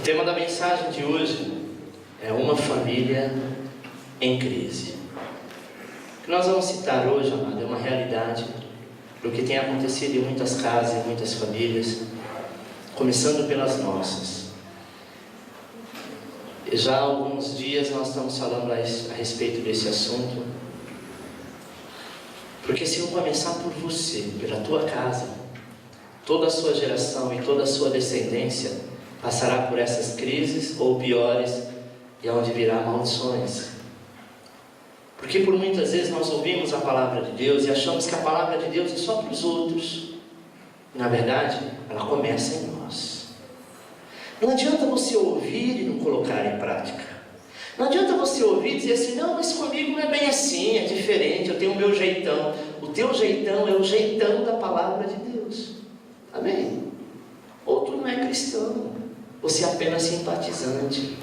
O tema da mensagem de hoje é uma família em crise. O que nós vamos citar hoje, amado, é uma realidade do que tem acontecido em muitas casas, em muitas famílias, começando pelas nossas. E já há alguns dias nós estamos falando a respeito desse assunto, porque se eu começar por você, pela tua casa, toda a sua geração e toda a sua descendência passará por essas crises ou piores, e é onde virá maldições. Porque por muitas vezes nós ouvimos a palavra de Deus e achamos que a palavra de Deus é só para os outros. Na verdade, ela começa em nós. Não adianta você ouvir e não colocar em prática. Não adianta você ouvir e dizer assim: não, mas comigo não é bem assim, é diferente, eu tenho o meu jeitão. O teu jeitão é o jeitão da palavra de Deus. Amém? Ou tu não é cristão, você é apenas simpatizante.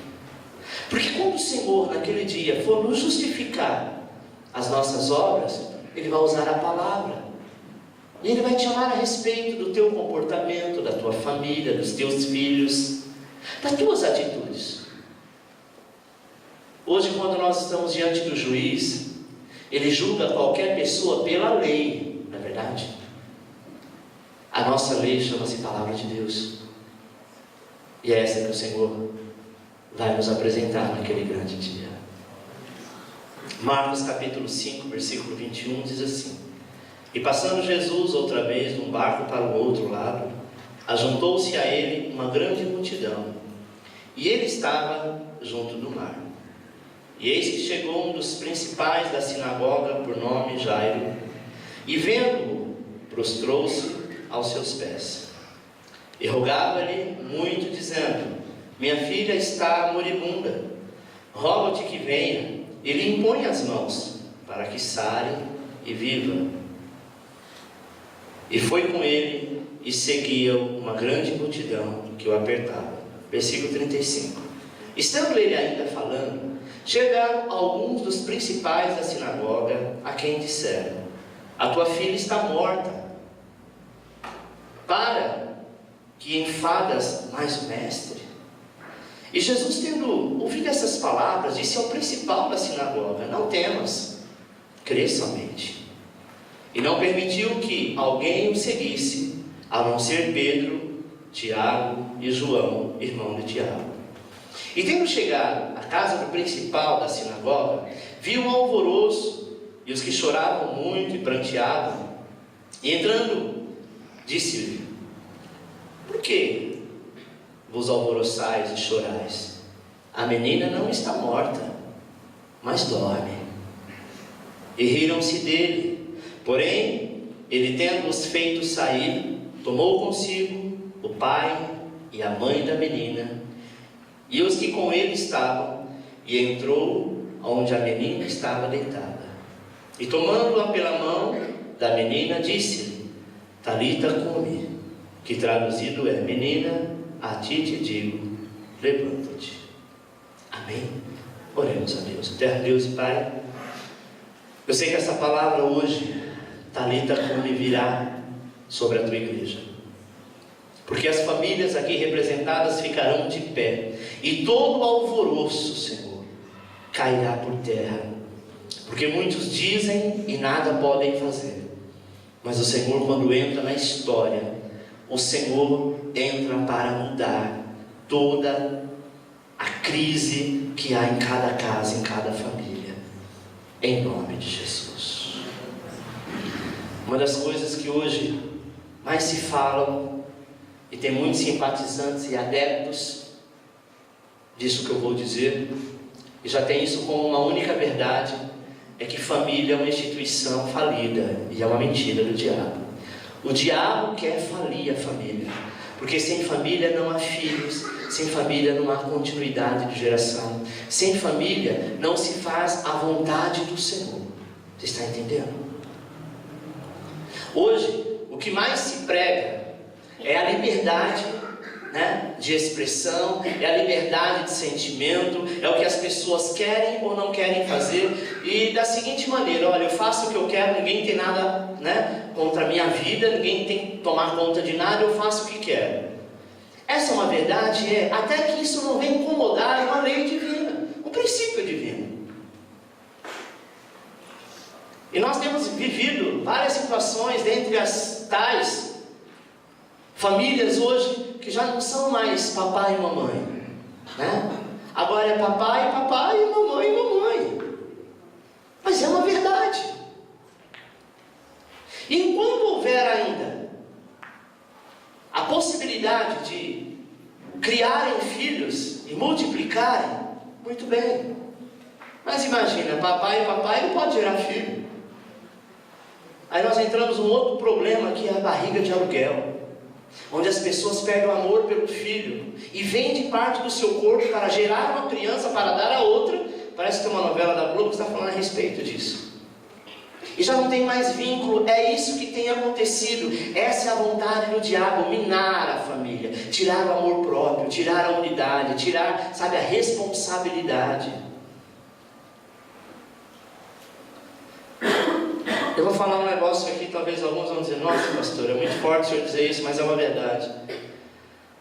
Porque quando o Senhor naquele dia for nos justificar as nossas obras, Ele vai usar a palavra. E Ele vai te chamar a respeito do teu comportamento, da tua família, dos teus filhos, das tuas atitudes. Hoje, quando nós estamos diante do juiz, ele julga qualquer pessoa pela lei, não é verdade? A nossa lei chama-se Palavra de Deus. E é essa que o Senhor vai nos apresentar naquele grande dia. Marcos capítulo 5, versículo 21 diz assim: E passando Jesus outra vez de um barco para o outro lado, ajuntou-se a ele uma grande multidão, e ele estava junto do mar. E eis que chegou um dos principais da sinagoga, por nome Jairo, e vendo-o, prostrou-se aos seus pés, e rogava-lhe muito, dizendo: Minha filha está moribunda, rogo-te que venha e lhe impõe as mãos, para que sare e viva. E foi com ele, e seguia-o uma grande multidão que o apertava. Versículo 35. Estando ele ainda falando, chegaram alguns dos principais da sinagoga, a quem disseram: A tua filha está morta, para que enfadas mais o mestre? E Jesus, tendo ouvido essas palavras, disse ao principal da sinagoga: Não temas, crê somente. E não permitiu que alguém o seguisse, a não ser Pedro, Tiago e João, irmão de Tiago. E tendo chegado à casa do principal da sinagoga, viu um alvoroço e os que choravam muito e pranteavam. E entrando, disse-lhe: Por que vos alvoroçais e chorais? A menina não está morta, mas dorme. E riram-se dele. Porém, ele, tendo-os feito sair, tomou consigo o pai e a mãe da menina, e os que com ele estavam, e entrou onde a menina estava deitada. E tomando-a pela mão da menina, disse-lhe: Talita cumi, que traduzido é: Menina, a ti te digo, levanta-te. Amém? Oremos a Deus. Eterno Deus e Pai, eu sei que essa palavra hoje, Talita cumi, virá sobre a tua igreja, porque as famílias aqui representadas ficarão de pé, e todo o alvoroço, Senhor, cairá por terra, porque muitos dizem e nada podem fazer, mas o Senhor, quando entra na história, o Senhor entra para mudar toda a crise que há em cada casa, em cada família, em nome de Jesus. Uma das coisas que hoje mais se falam, e tem muitos simpatizantes e adeptos disso que eu vou dizer, e já tem isso como uma única verdade, é que família é uma instituição falida, e é uma mentira do diabo. O diabo quer falir a família, porque sem família não há filhos, sem família não há continuidade de geração, sem família não se faz a vontade do Senhor. Você está entendendo? Hoje, o que mais se prega é a liberdade, de expressão, é a liberdade de sentimento, é o que as pessoas querem ou não querem fazer, e da seguinte maneira: olha, eu faço o que eu quero, ninguém tem nada contra a minha vida, ninguém tem que tomar conta de nada, eu faço o que quero. Essa é uma verdade, até que isso não venha incomodar uma lei divina, um princípio divino. E nós temos vivido várias situações, dentre as tais famílias hoje, que já não são mais papai e mamãe, né? Agora é papai, papai, e mamãe. Mas é uma verdade. E enquanto houver ainda a possibilidade de criarem filhos e multiplicarem, muito bem. Mas imagina, papai e papai não pode gerar filho. Aí nós entramos num outro problema, que é a barriga de aluguel, onde as pessoas perdem o amor pelo filho e vendem parte do seu corpo para gerar uma criança para dar a outra. Parece que tem uma novela da Globo que está falando a respeito disso. E já não tem mais vínculo. É isso que tem acontecido. Essa é a vontade do diabo: minar a família, tirar o amor próprio, tirar a unidade, tirar, sabe, a responsabilidade. Eu vou falar um negócio aqui, talvez alguns vão dizer: nossa, pastor, é muito forte o senhor dizer isso, mas é uma verdade.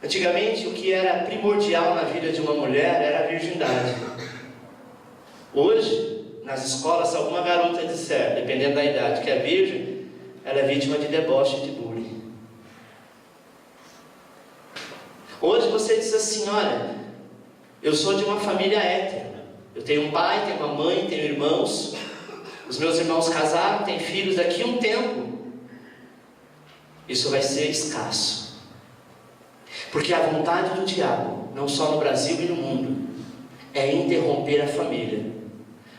Antigamente, o que era primordial na vida de uma mulher era a virgindade. Hoje, nas escolas, se alguma garota disser, dependendo da idade, que é virgem, ela é vítima de deboche e de bullying. Hoje você diz assim: olha, eu sou de uma família hétero, eu tenho um pai, tenho uma mãe, tenho irmãos, os meus irmãos casaram, têm filhos. Daqui a um tempo isso vai ser escasso, porque a vontade do diabo, não só no Brasil e no mundo, é interromper a família.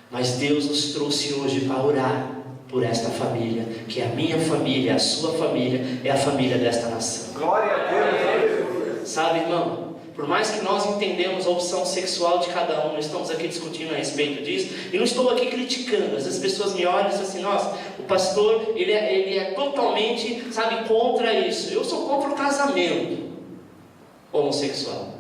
Mas Deus nos trouxe hoje para orar por esta família, que é a minha família, a sua família, é a família desta nação. Glória a Deus. Sabe, irmão, por mais que nós entendemos a opção sexual de cada um, nós estamos aqui discutindo a respeito disso, e não estou aqui criticando. Às vezes as pessoas me olham e dizem assim: nossa, o pastor, ele é totalmente, sabe, contra isso. Eu sou contra o casamento homossexual,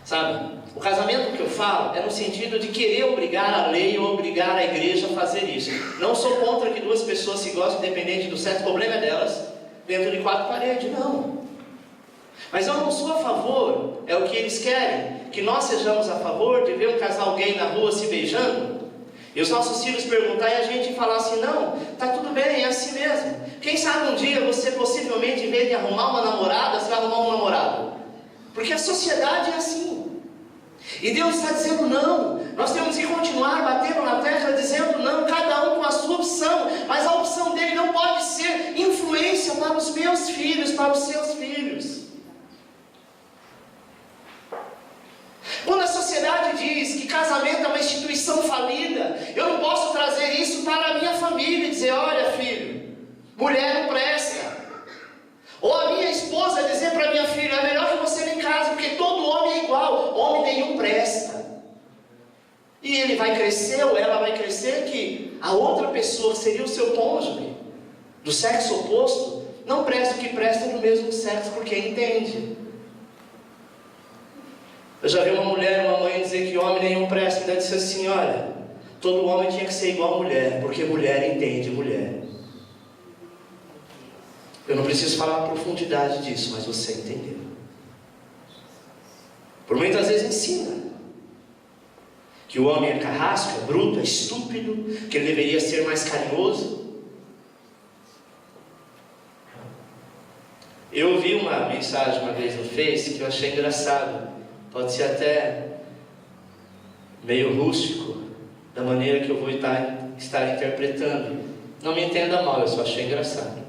sabe? O casamento que eu falo é no sentido de querer obrigar a lei ou obrigar a igreja a fazer isso. Não sou contra que duas pessoas se gostem, independente do sexo, o problema é delas, dentro de quatro paredes, não. Mas eu não sou a favor, é o que eles querem, que nós sejamos a favor de ver um casal gay na rua se beijando, e os nossos filhos perguntar e a gente falar assim: não, tá tudo bem, é assim mesmo. Quem sabe um dia você possivelmente, em vez de arrumar uma namorada, você vai arrumar um namorado. Porque a sociedade é assim. E Deus está dizendo não. Nós temos que continuar batendo na tecla, dizendo não, cada um com a sua opção. Mas a opção dele não pode ser influência para os meus filhos, para os seus filhos. Quando a sociedade diz que casamento é uma instituição falida, eu não posso trazer isso para a minha família e dizer: olha, filho, mulher não presta. Ou a minha esposa dizer para a minha filha: é melhor que você nem case, porque todo homem é igual, homem nenhum presta. E ele vai crescer, ou ela vai crescer, que a outra pessoa, que seria o seu cônjuge, do sexo oposto, não presta. O que presta é do mesmo sexo, porque entende. Eu já vi uma mulher, uma mãe dizer que homem nenhum presta, e ainda disse assim: olha, todo homem tinha que ser igual a mulher, porque mulher entende mulher. Eu não preciso falar a profundidade disso, mas você entendeu. Por muitas vezes ensina que o homem é carrasco, é bruto, é estúpido, que ele deveria ser mais carinhoso. Eu ouvi uma mensagem uma vez no Face que eu achei engraçado. Pode ser até meio rústico da maneira que eu vou estar interpretando. Não me entenda mal, eu só achei engraçado.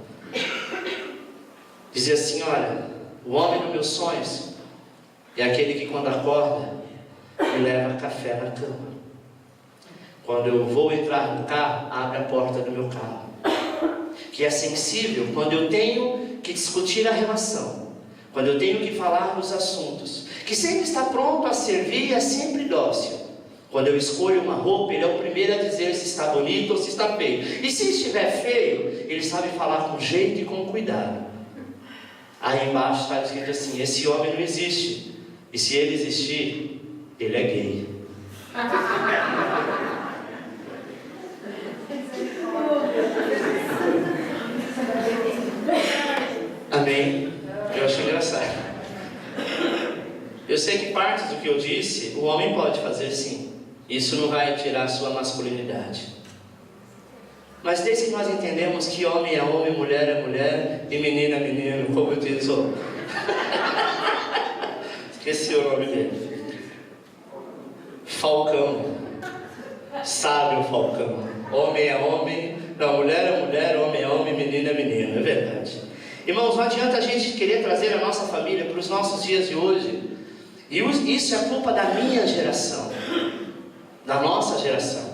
Dizia assim: olha, o homem dos meus sonhos é aquele que quando acorda me leva café na cama. Quando eu vou entrar no carro, abre a porta do meu carro. Que é sensível quando eu tenho que discutir a relação, quando eu tenho que falar dos assuntos, que sempre está pronto a servir e é sempre dócil. Quando eu escolho uma roupa, ele é o primeiro a dizer se está bonito ou se está feio. E se estiver feio, ele sabe falar com jeito e com cuidado. Aí embaixo está escrito assim: esse homem não existe. E se ele existir, ele é gay. Amém? Eu acho engraçado. eu sei que parte do que eu disse, o homem pode fazer sim. Isso não vai tirar a sua masculinidade. Mas desde que nós entendemos que homem é homem, mulher é mulher, e menino é menino, como eu disse, esqueci o nome dele. Falcão. Sábio Falcão. Homem é homem, não, mulher é mulher, homem é homem, menino é menino, é verdade. Irmãos, não adianta a gente querer trazer a nossa família para os nossos dias de hoje. E isso é culpa da minha geração, da nossa geração.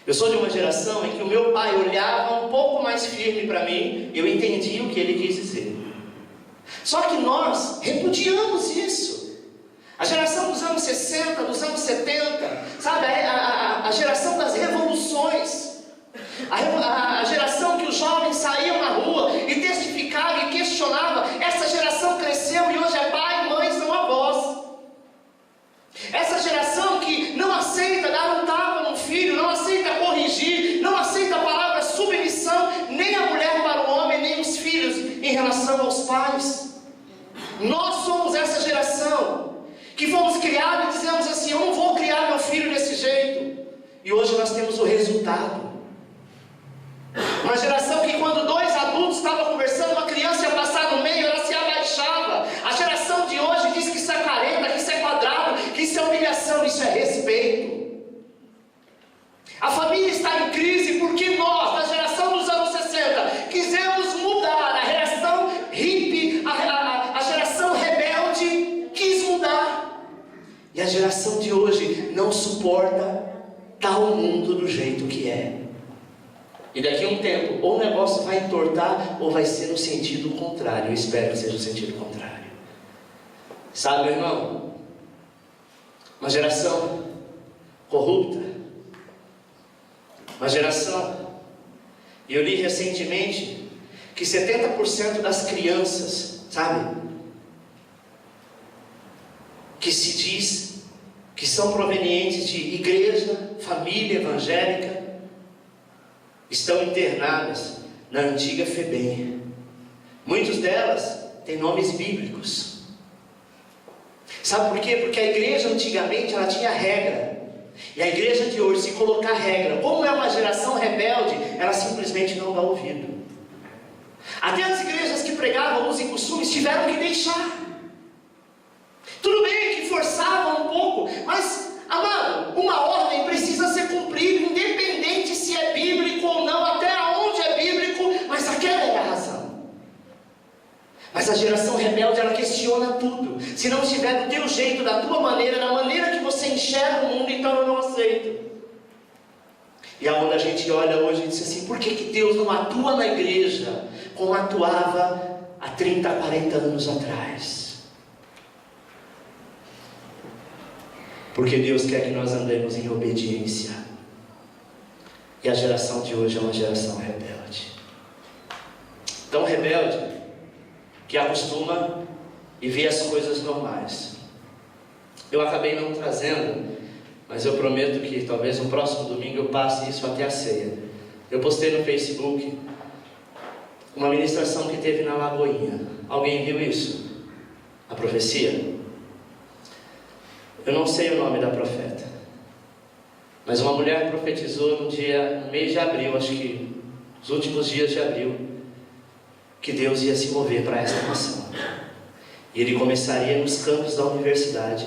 Eu sou de uma geração em que o meu pai olhava um pouco mais firme para mim, e eu entendia o que ele quis dizer. Só que nós repudiamos isso. A geração dos anos 60, dos anos 70, sabe, a geração das revoluções. A geração que os jovens saíam na rua e testificavam e questionavam. Essa geração cresceu e hoje é pai e mãe, são avós. Essa geração que não aceita dar um tapa no filho, não aceita corrigir, não aceita a palavra submissão, nem a mulher para o homem, nem os filhos em relação aos pais. Nós somos essa geração que fomos criados e dizemos assim: eu não vou criar meu filho desse jeito. E hoje nós temos o resultado. Uma geração que quando dois adultos estavam conversando, uma criança ia passar no meio, ela se abaixava. A geração de hoje diz que isso é careta, que isso é quadrado, que isso é humilhação, isso é respeito. A família está em crise porque nós, na geração dos anos 60, quisemos mudar. A geração hippie, a geração rebelde, quis mudar. E a geração de hoje não suporta tal mundo do jeito que é. E daqui a um tempo, ou o negócio vai entortar, ou vai ser no sentido contrário. Eu espero que seja no sentido contrário. Sabe, meu irmão? Uma geração corrupta. Uma geração. E eu li recentemente que 70% das crianças, sabe, que se diz que são provenientes de igreja, família evangélica, estão internadas na antiga FEBEM. Muitas delas têm nomes bíblicos. Sabe por quê? Porque a igreja antigamente ela tinha regra. E a igreja de hoje, se colocar regra, como é uma geração rebelde, ela simplesmente não dá ouvido. Até as igrejas que pregavam usos e costumes tiveram que deixar. Tudo bem que forçavam um pouco, mas, amado, uma ordem precisa ser cumprida, independente se é bíblico ou não, até onde é bíblico, mas aquela é a razão. Mas a geração rebelde, ela questiona tudo. Se não estiver do teu jeito, da tua maneira, da maneira que você enxerga o mundo, então eu não aceito. E aonde a gente olha hoje e diz assim: por que Deus não atua na igreja como atuava há 30, 40 anos atrás? Porque Deus quer que nós andemos em obediência. E a geração de hoje é uma geração rebelde. Tão rebelde que acostuma e vê as coisas normais. Eu acabei não trazendo, mas eu prometo que talvez no próximo domingo eu passe isso até a ceia. Eu postei no Facebook uma ministração que teve na Lagoinha. Alguém viu isso? A profecia? Eu não sei o nome da profeta, mas uma mulher profetizou no mês de abril, acho que os últimos dias de abril, que Deus ia se mover para esta nação. E Ele começaria nos campos da universidade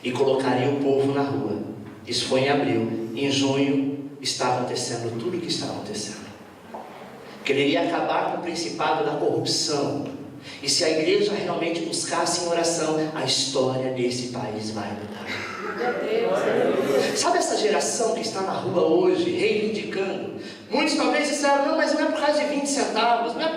e colocaria o povo na rua. Isso foi em abril. Em junho está acontecendo tudo o que está acontecendo. Que Ele iria acabar com o principado da corrupção. E se a igreja realmente buscasse em oração, a história desse país vai mudar. Sabe essa geração que está na rua hoje, reivindicando? Muitos talvez disseram: não, mas não é por causa de 20 centavos, não é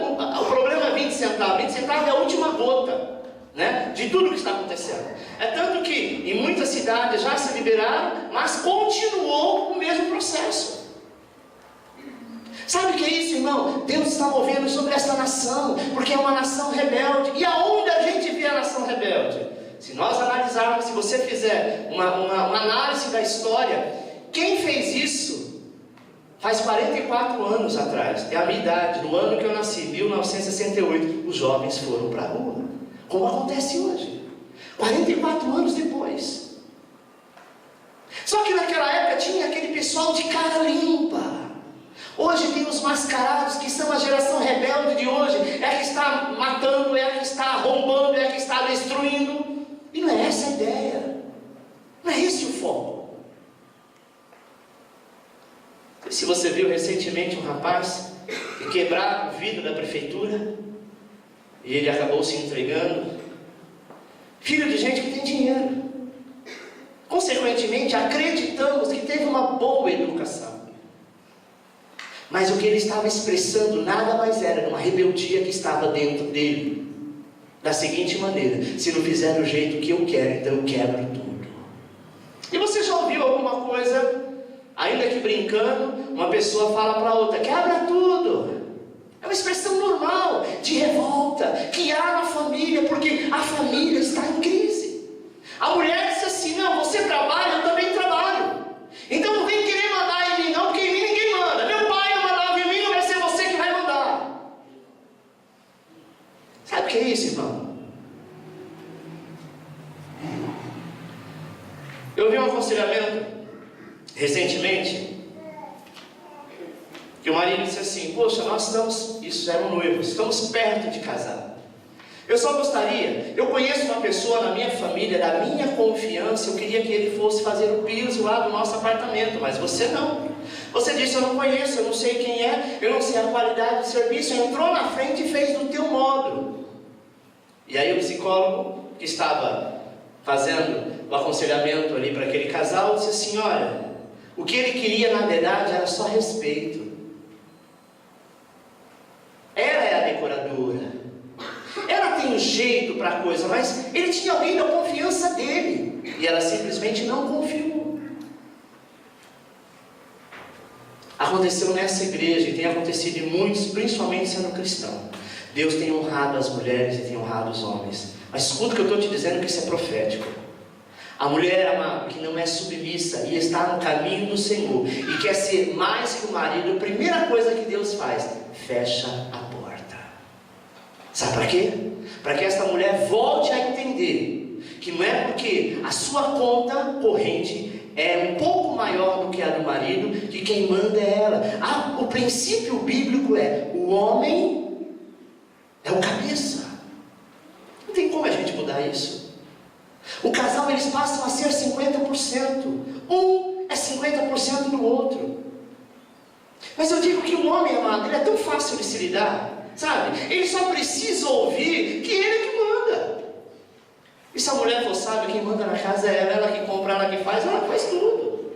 o problema é 20 centavos. 20 centavos é a última gota, né, de tudo que está acontecendo. É tanto que em muitas cidades já se liberaram, mas continuou o mesmo processo. Sabe o que é isso, irmão? Deus está movendo sobre essa nação, porque é uma nação rebelde. E aonde a gente vê a nação rebelde? Se nós analisarmos, se você fizer uma análise da história, quem fez isso faz 44 anos atrás, é a minha idade, no ano que eu nasci, 1968, os jovens foram para a rua, como acontece hoje. 44 anos depois. Só que naquela época tinha aquele pessoal de cara limpa. Hoje tem os mascarados, que são a geração rebelde de hoje. É a que está matando, é a que está arrombando, é a que está destruindo. E não é essa a ideia. Não é esse o foco. Se você viu recentemente um rapaz que quebraram o vidro da prefeitura e ele acabou se entregando. Filho de gente que tem dinheiro. Consequentemente, acreditamos que teve uma boa educação. Mas o que ele estava expressando nada mais era uma rebeldia que estava dentro dele. Da seguinte maneira: se não fizer do jeito que eu quero, então eu quebro tudo. E você já ouviu alguma coisa, ainda que brincando, uma pessoa fala para outra: quebra tudo. É uma expressão normal de revolta que há na família, porque a família está em crise. A mulher disse assim: não, você trabalha, eu também trabalho. Então não vem querer mandar em mim não, porque em mim ninguém manda. Meu pai não mandava em mim, não vai ser você que vai mandar. Sabe o que é isso, irmão? Eu vi um aconselhamento recentemente, que o marido disse assim: poxa, nós estamos, isso eram noivos, estamos perto de casar. Eu só gostaria, eu conheço uma pessoa na minha família, da minha confiança, eu queria que ele fosse fazer o piso lá do nosso apartamento, mas você não. Você disse: eu não conheço, eu não sei quem é, eu não sei a qualidade do serviço, entrou na frente e fez do teu modo. E aí o psicólogo que estava fazendo o aconselhamento ali para aquele casal disse assim: olha, o que ele queria na verdade era só respeito. Ela é a decoradora, ela tem um jeito para a coisa, mas ele tinha alguém da confiança dele e ela simplesmente não confiou. Aconteceu nessa igreja e tem acontecido em muitos, principalmente sendo cristão. Deus tem honrado as mulheres e tem honrado os homens. Mas escuta o que eu estou te dizendo, que isso é profético. A mulher, amada, que não é submissa e está no caminho do Senhor e quer ser mais que o marido, a primeira coisa que Deus faz: fecha a porta. Sabe para quê? Para que esta mulher volte a entender que não é porque a sua conta corrente é um pouco maior do que a do marido, que quem manda é ela. O princípio bíblico é: o homem é o cabeça. Não tem como a gente mudar isso. O casal, eles passam a ser 50%. Um é 50% do outro. Mas eu digo que o homem, amado, ele é tão fácil de se lidar, sabe? Ele só precisa ouvir que ele é que manda. E se a mulher for sábia, quem manda na casa é ela que compra, ela que faz, ela faz tudo.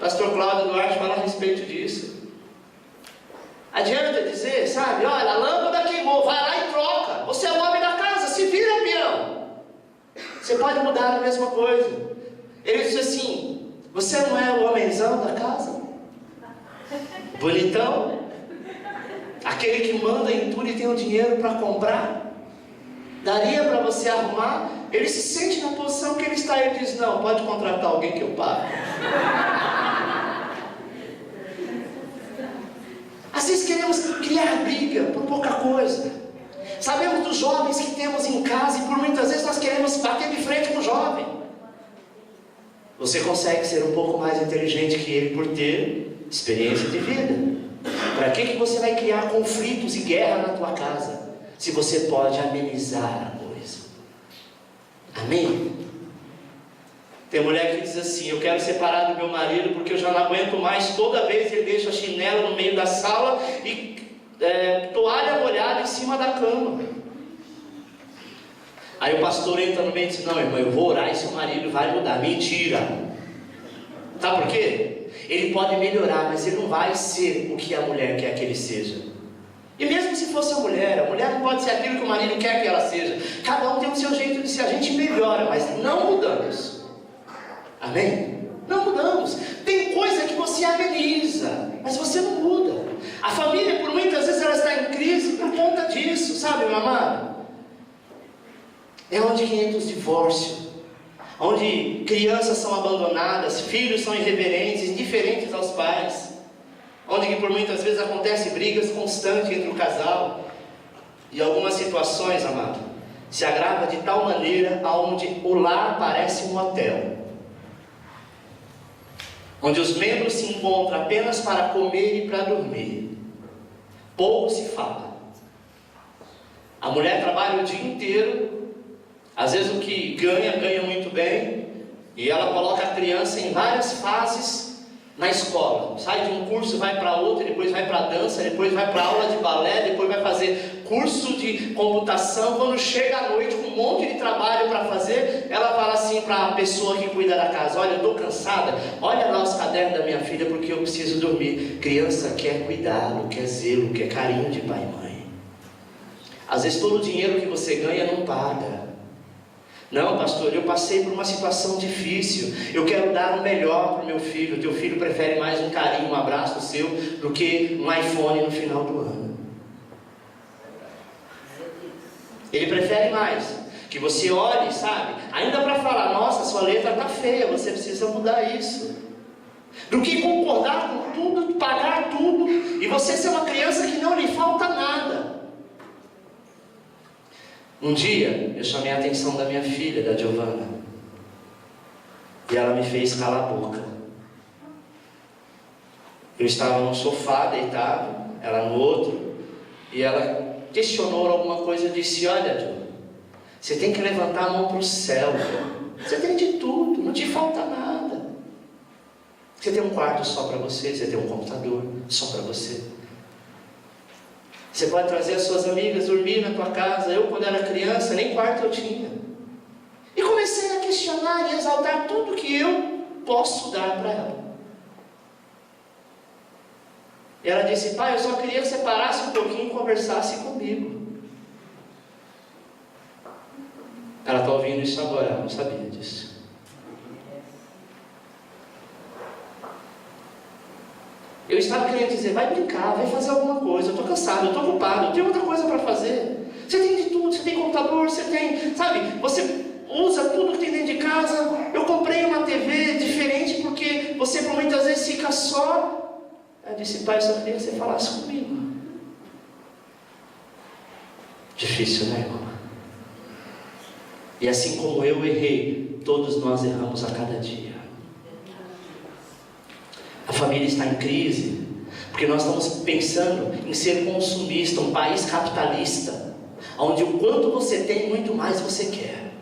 Pastor Cláudio Duarte fala a respeito disso. Adianta dizer, sabe? Olha, a lâmpada queimou, vai lá e troca. Você é o homem da casa, se vira, peão. Você pode mudar a mesma coisa. Ele disse assim: você não é o homenzão da casa? Bonitão? Aquele que manda em tudo e tem o dinheiro para comprar? Daria para você arrumar? Ele se sente na posição que ele está. Ele diz: não, pode contratar alguém que eu pago. Às vezes queremos criar briga por pouca coisa. Sabemos dos jovens que temos em casa e por muitas vezes nós queremos bater de frente com o jovem. Você consegue ser um pouco mais inteligente que ele por ter experiência de vida. Para que você vai criar conflitos e guerra na tua casa, se você pode amenizar a coisa? Amém? Tem mulher que diz assim: eu quero separar do meu marido porque eu já não aguento mais, toda vez ele deixa chinelo no meio da sala e toalha molhada em cima da cama. Aí o pastor entra no meio e diz: não, irmão, eu vou orar e seu marido vai mudar. Mentira. Sabe por quê? Ele pode melhorar, mas ele não vai ser o que a mulher quer que ele seja. E mesmo se fosse a mulher não pode ser aquilo que o marido quer que ela seja. Cada um tem o seu jeito de ser. A gente melhora, mas não mudamos. Amém? Não mudamos. Tem coisa que você ameniza, mas você não muda. A família, por muitas vezes, ela está em crise por conta disso, sabe, meu amado? É onde que entra os divórcios, onde crianças são abandonadas, filhos são irreverentes, indiferentes aos pais, onde que por muitas vezes acontecem brigas constantes entre o casal. E algumas situações, amado, se agrava de tal maneira aonde o lar parece um hotel, onde os membros se encontram apenas para comer e para dormir. Pouco se fala. A mulher trabalha o dia inteiro, às vezes o que ganha muito bem, e ela coloca a criança em várias fases na escola. Sai de um curso, vai para outro, depois vai para dança, depois vai para aula de balé, depois vai fazer curso de computação. Quando chega à noite com um monte de trabalho para fazer, ela fala assim para a pessoa que cuida da casa: olha, eu estou cansada, olha lá os cadernos da minha filha, porque eu preciso dormir. Criança quer cuidado, quer zelo, quer carinho de pai e mãe. Às vezes todo o dinheiro que você ganha não paga. Não, pastor, eu passei por uma situação difícil, eu quero dar o melhor para o meu filho. O teu filho prefere mais um carinho, um abraço seu, do que um iPhone no final do ano. Ele prefere mais que você olhe, sabe, ainda para falar: nossa, sua letra está feia, você precisa mudar isso, do que concordar com tudo, pagar tudo, e você ser uma criança que não lhe falta nada. Um dia, eu chamei a atenção da minha filha, da Giovana, e ela me fez calar a boca. Eu estava no sofá, deitado, ela no outro, e ela questionou alguma coisa. Eu disse: olha, Giovana, você tem que levantar a mão para o céu, você tem de tudo, não te falta nada. Você tem um quarto só para você, você tem um computador só para você. Você pode trazer as suas amigas dormir na tua casa. Eu, quando era criança, nem quarto eu tinha. E comecei a questionar e exaltar tudo que eu posso dar para ela. E ela disse: pai, eu só queria que você parasse um pouquinho e conversasse comigo. Ela está ouvindo isso agora, ela não sabia disso. Eu estava querendo dizer: vai brincar, vai fazer alguma coisa, eu estou cansado, eu estou ocupado, eu tenho outra coisa para fazer. Você tem de tudo, você tem computador, você tem, sabe, você usa tudo que tem dentro de casa. Eu comprei uma TV diferente porque você por muitas vezes fica só. Eu disse: pai, eu só queria que você falasse comigo. Difícil, né, irmão? E assim como eu errei, todos nós erramos a cada dia. A família está em crise, porque nós estamos pensando em ser consumista, um país capitalista, onde o quanto você tem, muito mais você quer.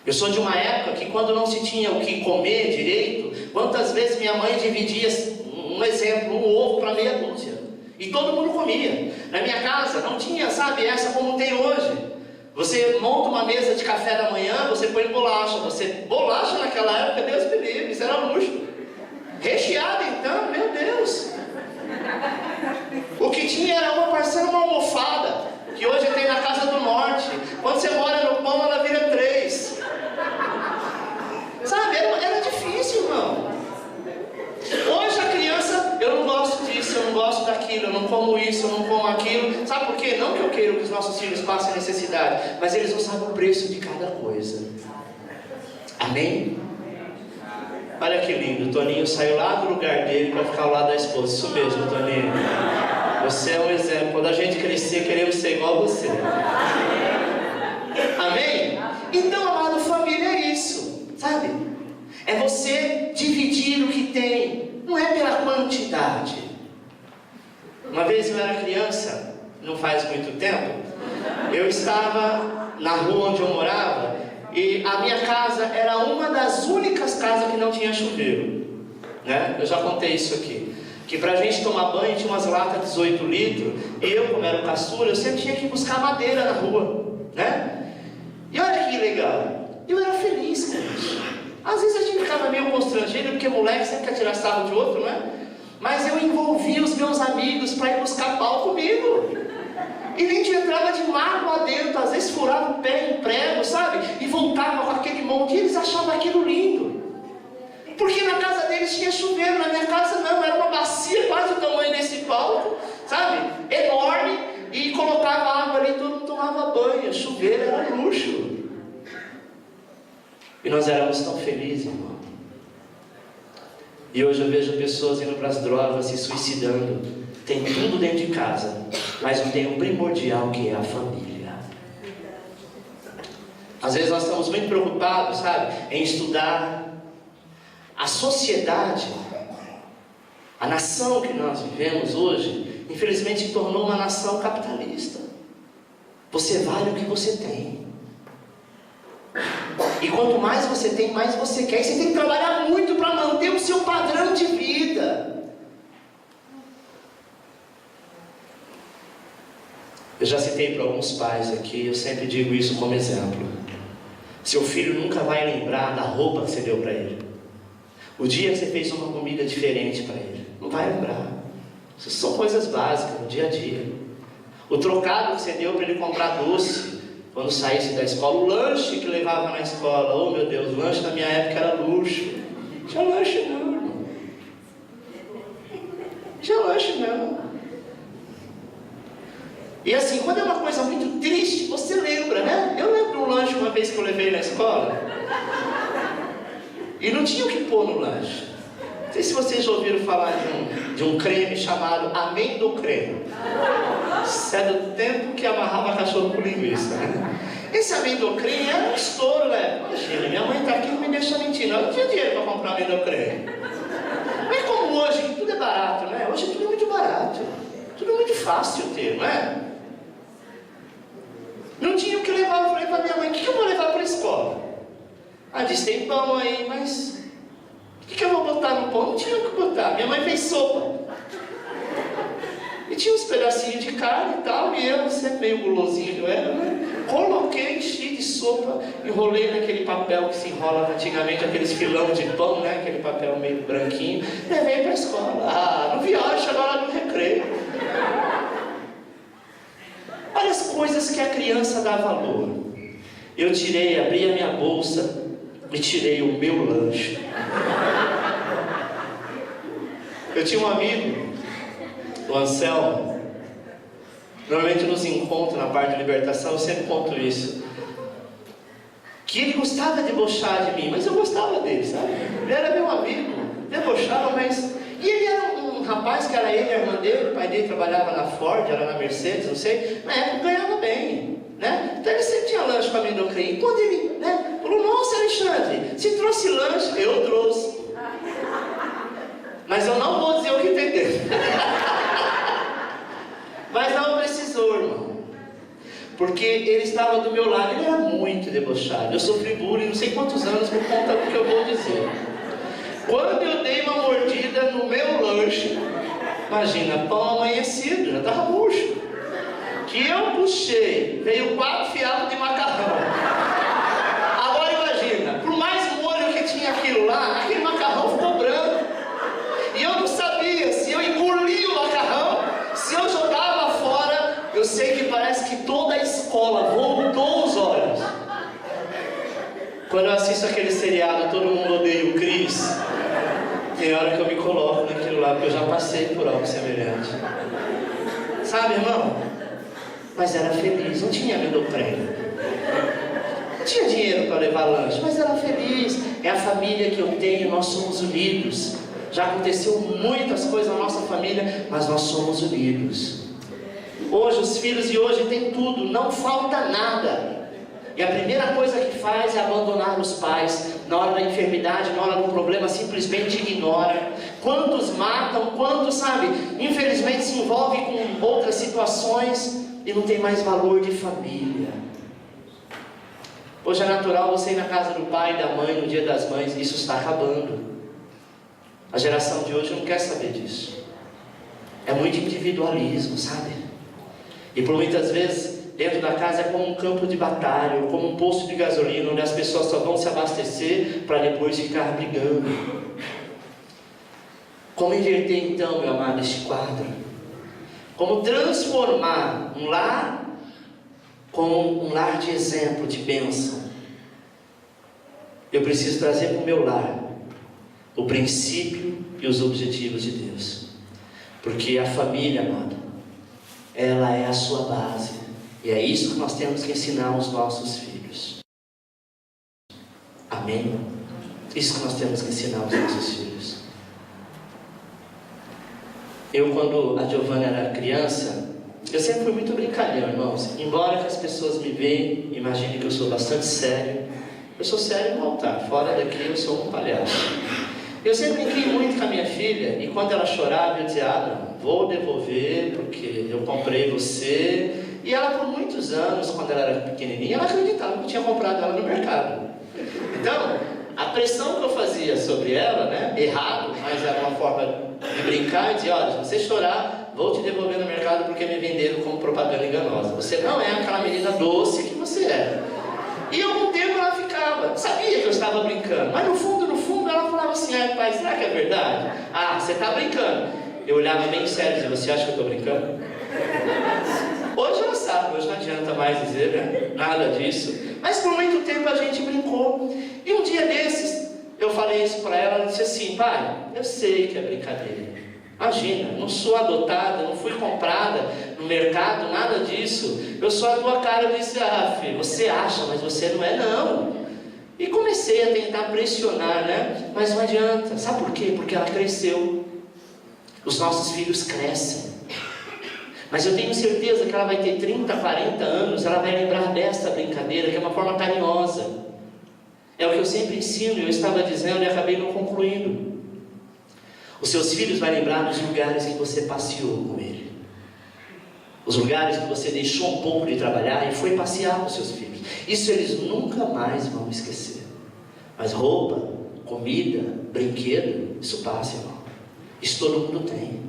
Eu sou de uma época que, quando não se tinha o que comer direito, quantas vezes minha mãe dividia, um exemplo, um ovo para meia dúzia, e todo mundo comia. Na minha casa não tinha, sabe, essa como tem hoje. Você monta uma mesa de café da manhã, você põe bolacha. Bolacha naquela época, Deus me livre, isso era luxo. Recheada então, meu Deus. O que tinha era uma parcela, uma almofada, que hoje tem na Casa do Norte. Quando você mora no pão, ela vira 3. Sabe, era difícil, irmão. Hoje a criança: eu não gosto disso, eu não gosto daquilo, eu não como isso, eu não como aquilo. Sabe por quê? Não que eu queira que os nossos filhos passem necessidade, mas eles não sabem o preço de cada coisa. Amém? Olha que lindo, o Toninho saiu lá do lugar dele para ficar ao lado da esposa. Isso mesmo, Toninho. Você é um exemplo. Quando a gente crescer, queremos ser igual a você. Amém? Então, amado, família é isso, sabe? É você dividir o que tem, não é pela quantidade. Uma vez eu era criança, não faz muito tempo, eu estava na rua onde eu morava, e a minha casa era uma das únicas casas que não tinha chuveiro, né? Eu já contei isso aqui, que pra gente tomar banho tinha umas latas de 18 litros, e eu, como era o caçula, eu sempre tinha que buscar madeira na rua, né? E olha que legal, eu era feliz com isso. Às vezes a gente ficava meio constrangido, porque moleque sempre quer tirar sarro de outro, né? Mas eu envolvia os meus amigos para ir buscar pau comigo. E a gente entrava de mágoa dentro, às vezes furava o pé em prego, sabe? E voltava com aquele monte, e eles achavam aquilo lindo. Porque na casa deles tinha chuveiro, na minha casa não, era uma bacia quase do tamanho desse palco, sabe? Enorme, e colocava água ali, todo mundo tomava banho, chuveiro era luxo. E nós éramos tão felizes, irmão. E hoje eu vejo pessoas indo para as drogas, se suicidando. Tem tudo dentro de casa, mas não tem o primordial, que é a família. Às vezes nós estamos muito preocupados, sabe, em estudar. A sociedade, a nação que nós vivemos hoje, infelizmente se tornou uma nação capitalista. Você vale o que você tem. E quanto mais você tem, mais você quer. E você tem que trabalhar muito para manter o seu padrão de vida. Eu já citei para alguns pais aqui, eu sempre digo isso como exemplo. Seu filho nunca vai lembrar da roupa que você deu para ele. O dia que você fez uma comida diferente para ele, não vai lembrar. Isso são coisas básicas, no dia a dia. O trocado que você deu para ele comprar doce, quando saísse da escola, o lanche que levava na escola. Oh meu Deus, o lanche na minha época era luxo. Não tinha lanche não, irmão. Não tinha lanche não. E assim, quando é uma coisa muito triste, você lembra, né? Eu lembro de um lanche uma vez que eu levei na escola. E não tinha o que pôr no lanche. Não sei se vocês já ouviram falar de um creme chamado amendocreme. Isso é do tempo que amarrava cachorro com linguiça, né? Esse amendocreme era um estouro, né? Imagina, minha mãe está aqui e não me deixa mentir. Eu não tinha dinheiro para comprar amendocreme. Não é como hoje, que tudo é barato, né? Hoje tudo é muito barato. Tudo é muito fácil ter, não é? Não tinha o que levar. Eu falei para minha mãe, o que eu vou levar para a escola? Ah, disse, tem pão aí, mas o que eu vou botar no pão? Não tinha o que botar. Minha mãe fez sopa. E tinha uns pedacinhos de carne e tal, e eu, sempre meio gulosinho eu era, né? Coloquei, enchi de sopa, enrolei naquele papel que se enrola antigamente, aqueles filão de pão, né? Aquele papel meio branquinho, levei para a escola. Ah, no viagem, agora no recreio. Olha as coisas que a criança dá valor. Eu tirei, abri a minha bolsa e tirei o meu lanche. Eu tinha um amigo, o Anselmo. Normalmente nos encontros na parte de libertação, eu sempre conto isso. Que ele gostava de debochar de mim, mas eu gostava dele, sabe? Ele era meu amigo, debochava, mas... E ele era um rapaz que era ele, a irmã dele, o pai dele trabalhava na Ford, era na Mercedes, não sei. Na época ganhava bem, né? Então ele sempre tinha lanche para amendocrem. E quando ele, né, falou, nossa Alexandre, você trouxe lanche? Eu trouxe. Mas eu não vou dizer o que tem dentro. Mas não precisou, irmão. Porque ele estava do meu lado, ele era muito debochado. Eu sofri bullying não sei quantos anos por conta do que eu vou dizer. Quando eu dei uma mordida no meu lanche, imagina, pão amanhecido, já estava murcho. Que eu puxei, veio 4 fiapos de macarrão. Agora imagina, por mais molho que tinha aquilo lá, aquele macarrão ficou branco. E eu não sabia se eu engoli o macarrão, se eu jogava fora. Eu sei que parece que toda a escola voltou os olhos. Quando eu assisto aquele seriado Todo Mundo Odeia o Chris, tem hora que eu me coloco naquilo lá, porque eu já passei por algo semelhante. Sabe, irmão? Mas era feliz, não tinha amendocrem. Não tinha dinheiro para levar lanche, mas era feliz. É a família que eu tenho, nós somos unidos. Já aconteceu muitas coisas na nossa família, mas nós somos unidos. Hoje, os filhos de hoje têm tudo, não falta nada. E a primeira coisa que faz é abandonar os pais. Na hora da enfermidade, na hora do problema, simplesmente ignora. Quantos matam, quantos, sabe, infelizmente se envolvem com outras situações e não tem mais valor de família. Hoje é natural você ir na casa do pai e da mãe no dia das mães. Isso está acabando. A geração de hoje não quer saber disso. É muito individualismo, sabe? E por muitas vezes dentro da casa é como um campo de batalha, ou como um posto de gasolina, onde as pessoas só vão se abastecer para depois ficar brigando. Como inverter então, meu amado, este quadro? Como transformar um lar como um lar de exemplo, de bênção? Eu preciso trazer para o meu lar o princípio e os objetivos de Deus. Porque a família, amado, ela é a sua base. E é isso que nós temos que ensinar aos nossos filhos. Amém? Isso que nós temos que ensinar aos nossos filhos. Eu, quando a Giovana era criança, Eu sempre fui muito brincalhão, irmãos. Embora que as pessoas me vejam, imaginem que eu sou bastante sério. Eu sou sério no altar, fora daqui eu sou um palhaço. Eu sempre brinquei muito com a minha filha, e quando ela chorava eu dizia, não, vou devolver porque eu comprei você. E ela por muitos anos, quando ela era pequenininha, ela acreditava que eu tinha comprado ela no mercado. Então, a pressão que eu fazia sobre ela, né, errado, mas era uma forma de brincar e dizer, olha, se você chorar, vou te devolver no mercado porque me venderam como propaganda enganosa. Você não é aquela menina doce que você era. E algum tempo ela ficava, sabia que eu estava brincando, mas no fundo ela falava assim, pai, será que é verdade? Ah, você está brincando. Eu olhava bem sério e dizia, você acha que eu estou brincando? Hoje ela sabe, hoje não adianta mais dizer, né? Nada disso. Mas por muito tempo a gente brincou. E um dia desses, eu falei isso para ela, ela disse assim, pai, eu sei que é brincadeira. Imagina, não sou adotada, não fui comprada no mercado, nada disso. Eu sou a tua cara. Eu disse, filho, você acha, mas você não é não. E comecei a tentar pressionar, né? Mas não adianta. Sabe por quê? Porque ela cresceu. Os nossos filhos crescem. Mas eu tenho certeza que ela vai ter 30, 40 anos, ela vai lembrar desta brincadeira, que é uma forma carinhosa. É o que eu sempre ensino, eu estava dizendo e acabei não concluindo. Os seus filhos vão lembrar dos lugares que você passeou com ele. Os lugares que você deixou um pouco de trabalhar e foi passear com seus filhos. Isso eles nunca mais vão esquecer. Mas roupa, comida, brinquedo, isso passa, irmão. Isso todo mundo tem.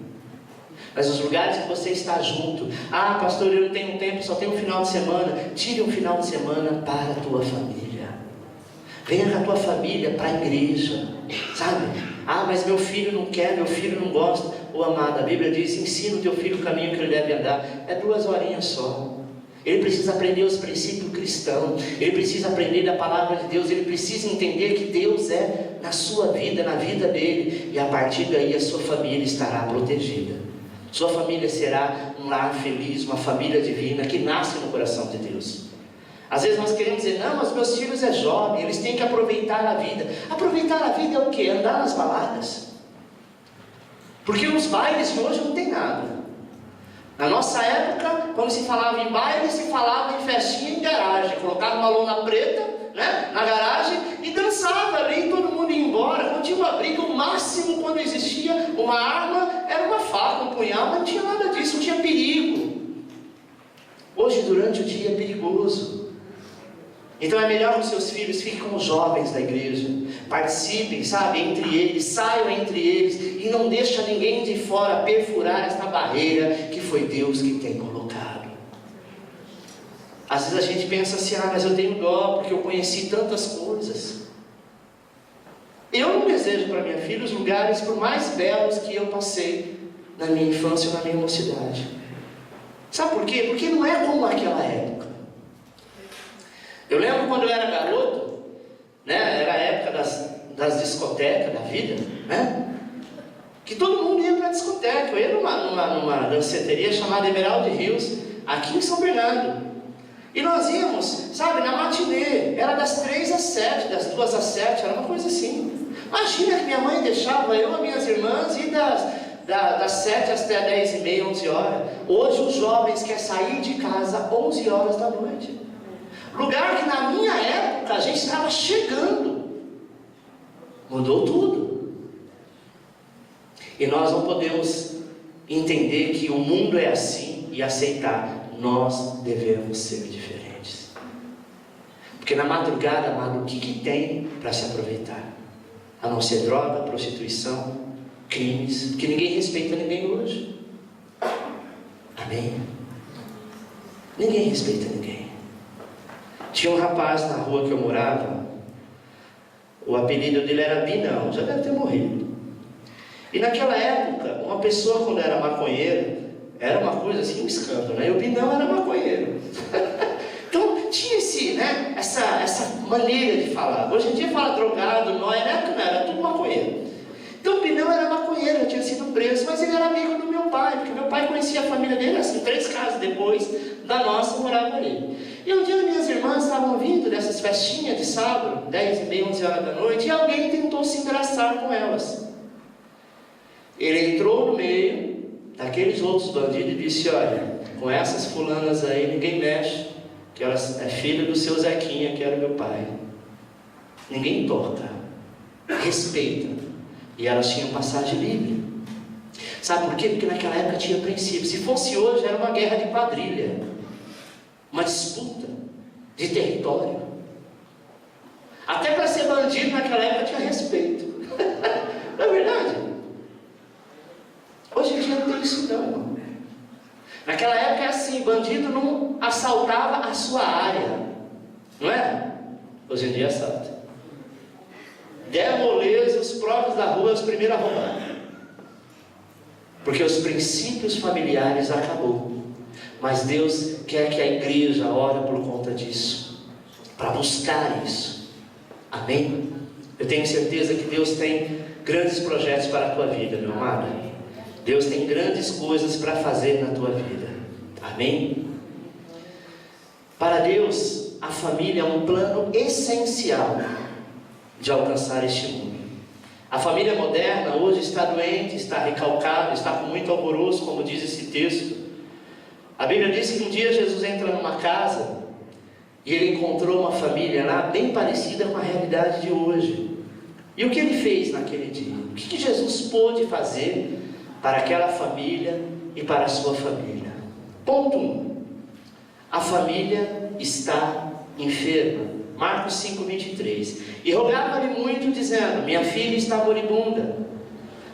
Mas os lugares que você está junto, pastor, eu não tenho tempo, só tenho um final de semana. Tire um final de semana para a tua família. Venha com a tua família para a igreja, sabe? Mas meu filho não quer, meu filho não gosta. Amado, a Bíblia diz, ensina o teu filho o caminho que ele deve andar. É 2 horinhas só. Ele precisa aprender os princípios cristãos. Ele precisa aprender da palavra de Deus. Ele precisa entender que Deus é na sua vida, na vida dele. E a partir daí a sua família estará protegida. Sua família será um lar feliz, uma família divina que nasce no coração de Deus. Às vezes nós queremos dizer, não, mas meus filhos é jovem, eles têm que aproveitar a vida. Aproveitar a vida é o quê? Andar nas baladas. Porque os bailes de hoje não tem nada. Na nossa época, quando se falava em baile, se falava em festinha em garagem. Colocava uma lona preta, né, na garagem e dançava ali, todo mundo ia embora. Quando tinha uma briga, o máximo quando existia uma arma era uma faca, um punhal, mas não tinha nada disso, não tinha perigo. Hoje, durante o dia, é perigoso. Então é melhor que os seus filhos fiquem com os jovens da igreja, participem, sabe, entre eles, saiam entre eles, e não deixa ninguém de fora perfurar esta barreira que foi Deus que tem colocado. Às vezes a gente pensa assim, mas eu tenho dó porque eu conheci tantas coisas. Eu não desejo para minha filha os lugares por mais belos que eu passei na minha infância ou na minha mocidade. Sabe por quê? Porque não é como naquela época. Eu lembro quando eu era garoto, né, era a época das discotecas da vida, né, que todo mundo ia para a discoteca. Eu ia numa danceteria chamada Emerald Hills, aqui em São Bernardo. E nós íamos, sabe, na matinê, era das 3 às 7, das 2 às 7, era uma coisa assim. Imagina que minha mãe deixava eu e minhas irmãs ir das 7 até 10h30, 11 horas. Hoje os jovens querem sair de casa 11 horas da noite. Lugar que na minha época a gente estava chegando. Mudou tudo. E nós não podemos entender que o mundo é assim e aceitar. Nós devemos ser diferentes. Porque na madrugada, amado, o que tem para se aproveitar? A não ser droga, prostituição, crimes, que ninguém respeita ninguém hoje. Amém? Ninguém respeita ninguém. Tinha um rapaz na rua que eu morava, o apelido dele era Binão, já deve ter morrido. E naquela época, uma pessoa quando era maconheiro, era uma coisa assim, um escândalo, né? E o Binão era maconheiro. Então tinha essa maneira de falar. Hoje em dia fala drogado, não era tudo maconheiro. Então o Binão era maconheiro, já tinha sido preso, mas ele era amigo do meu pai, porque meu pai conhecia a família dele, assim, 3 casas depois da nossa morava ali. E um dia minhas irmãs estavam vindo dessas festinhas de sábado, 10h30, 11 horas da noite, e alguém tentou se engraçar com elas. Ele entrou no meio, daqueles outros bandidos e disse: olha, com essas fulanas aí ninguém mexe, que elas é filha do seu Zequinha, que era meu pai. Ninguém toca, respeita. E elas tinham passagem livre. Sabe por quê? Porque naquela época tinha princípio. Se fosse hoje, era uma guerra de quadrilha, uma disputa de território. Até para ser bandido naquela época tinha respeito. Não é verdade? Hoje em dia não tem isso não. Naquela época é assim, bandido não assaltava a sua área, não é? Hoje em dia assalta. Der moleza, os próprios da rua, os primeiros a roubar. Porque os princípios familiares acabou. Mas Deus quer que a igreja ore por conta disso, para buscar isso. Amém? Eu tenho certeza que Deus tem grandes projetos para a tua vida, meu amado. Deus tem grandes coisas para fazer na tua vida. Amém? Para Deus, a família é um plano essencial de alcançar este mundo. A família moderna hoje está doente, está recalcada, está com muito alvoroço, como diz esse texto. A Bíblia diz que um dia Jesus entra numa casa e ele encontrou uma família lá bem parecida com a realidade de hoje. E o que ele fez naquele dia? O que Jesus pôde fazer para aquela família e para a sua família? Ponto 1. A família está enferma. Marcos 5:23. E rogava-lhe muito, dizendo: minha filha está moribunda.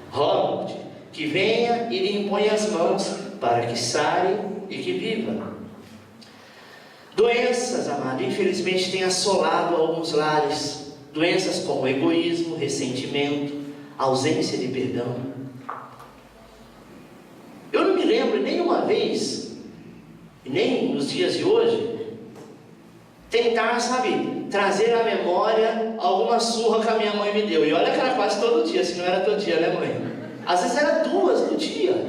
Rogo-te que venha e lhe impõe as mãos, para que sare e que viva. Doenças, amado, infelizmente têm assolado alguns lares. Doenças como egoísmo, ressentimento, ausência de perdão. Eu não me lembro nenhuma vez, e nem nos dias de hoje, tentar, sabe, trazer à memória alguma surra que a minha mãe me deu. E olha que era quase todo dia, se não era todo dia, né, mãe? Às vezes era 2 no dia.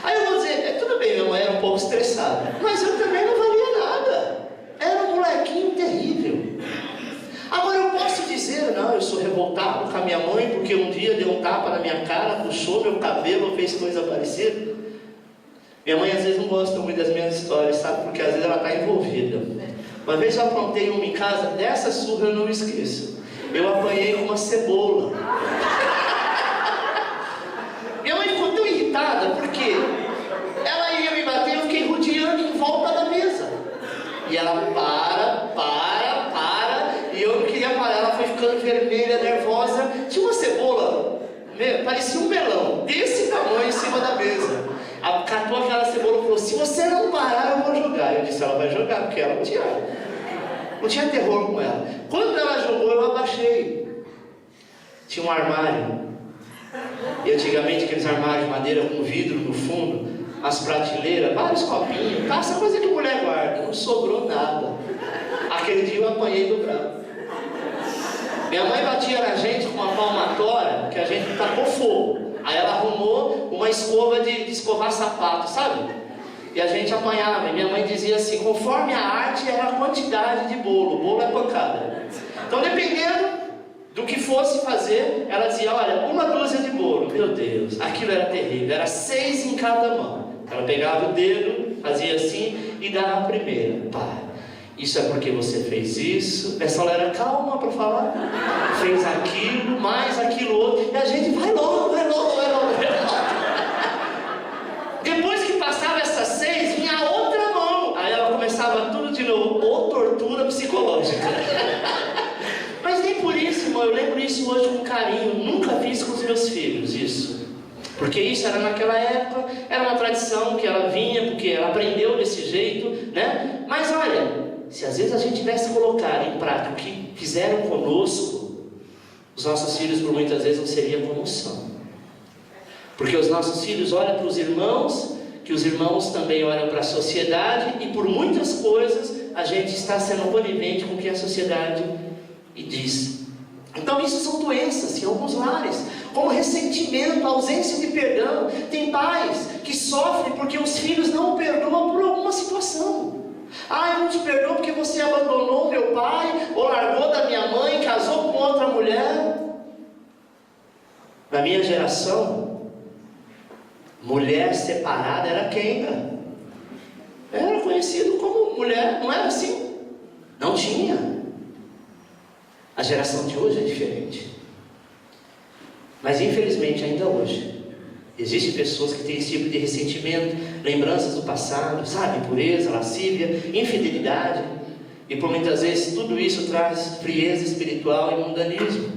Aí eu vou dizer, tudo bem, minha mãe era um pouco estressada, mas eu também não valia nada. Era um molequinho terrível. Agora eu posso dizer, não, eu sou revoltado com a minha mãe, porque um dia deu um tapa na minha cara, puxou meu cabelo, fez coisa parecida. Minha mãe às vezes não gosta muito das minhas histórias, sabe? Porque às vezes ela está envolvida. Uma vez eu aprontei uma em casa, dessa surra eu não me esqueço. Eu apanhei uma cebola. Minha mãe ficou tão irritada, porque ela ia me bater e eu fiquei rodeando em volta da mesa. E ela para, e eu não queria parar, ela foi ficando vermelha, nervosa. Tinha uma cebola, parecia um melão, desse tamanho em cima da mesa. Ela catou aquela cebola e falou: se você não parar, eu vou jogar. Eu disse: ela vai jogar, porque ela não tinha terror com ela. Quando ela jogou, eu abaixei. Tinha um armário, e antigamente aqueles armários de madeira com vidro no fundo, as prateleiras, vários copinhos, tá? Essa coisa que mulher guarda. Não sobrou nada. Aquele dia eu apanhei do bravo. Minha mãe batia na gente com uma palmatória, que a gente tacou fogo. Aí ela arrumou uma escova de escovar sapato, sabe? E a gente apanhava. E minha mãe dizia assim: conforme a arte era a quantidade de bolo. Bolo é pancada. Então, dependendo do que fosse fazer, ela dizia: olha, 1 dúzia de bolo. Meu Deus, aquilo era terrível. Era 6 em cada mão. Ela pegava o dedo, fazia assim e dava a primeira. Pá, isso é porque você fez isso. O pessoal era calma para falar. Fez aquilo, mais aquilo outro. E a gente vai logo. Depois que passava essas 6, vinha a outra mão. Aí ela começava tudo de novo. Ou tortura psicológica. Mas nem por isso, irmão. Eu lembro isso hoje com carinho. Nunca fiz com os meus filhos isso. Porque isso era naquela época. Era uma tradição que ela vinha, porque ela aprendeu desse jeito, né? Mas olha, se às vezes a gente tivesse colocado em prática o que fizeram conosco, os nossos filhos por muitas vezes não seriam como são. Porque os nossos filhos olham para os irmãos, que os irmãos também olham para a sociedade, e por muitas coisas a gente está sendo conivente com o que a sociedade diz. Então isso são doenças em alguns lares, como ressentimento, ausência de perdão. Tem pais que sofrem porque os filhos não perdoam por alguma situação. Ah, eu não te perdoo porque você abandonou meu pai, ou largou da minha mãe, casou com outra mulher. Na minha geração, Mulher separada era quenga. Era conhecido como mulher, não era assim? Não tinha. A geração de hoje é diferente. Mas infelizmente ainda hoje existem pessoas que têm esse tipo de ressentimento, lembranças do passado, sabe? Impureza, lascívia, infidelidade. E por muitas vezes tudo isso traz frieza espiritual e mundanismo.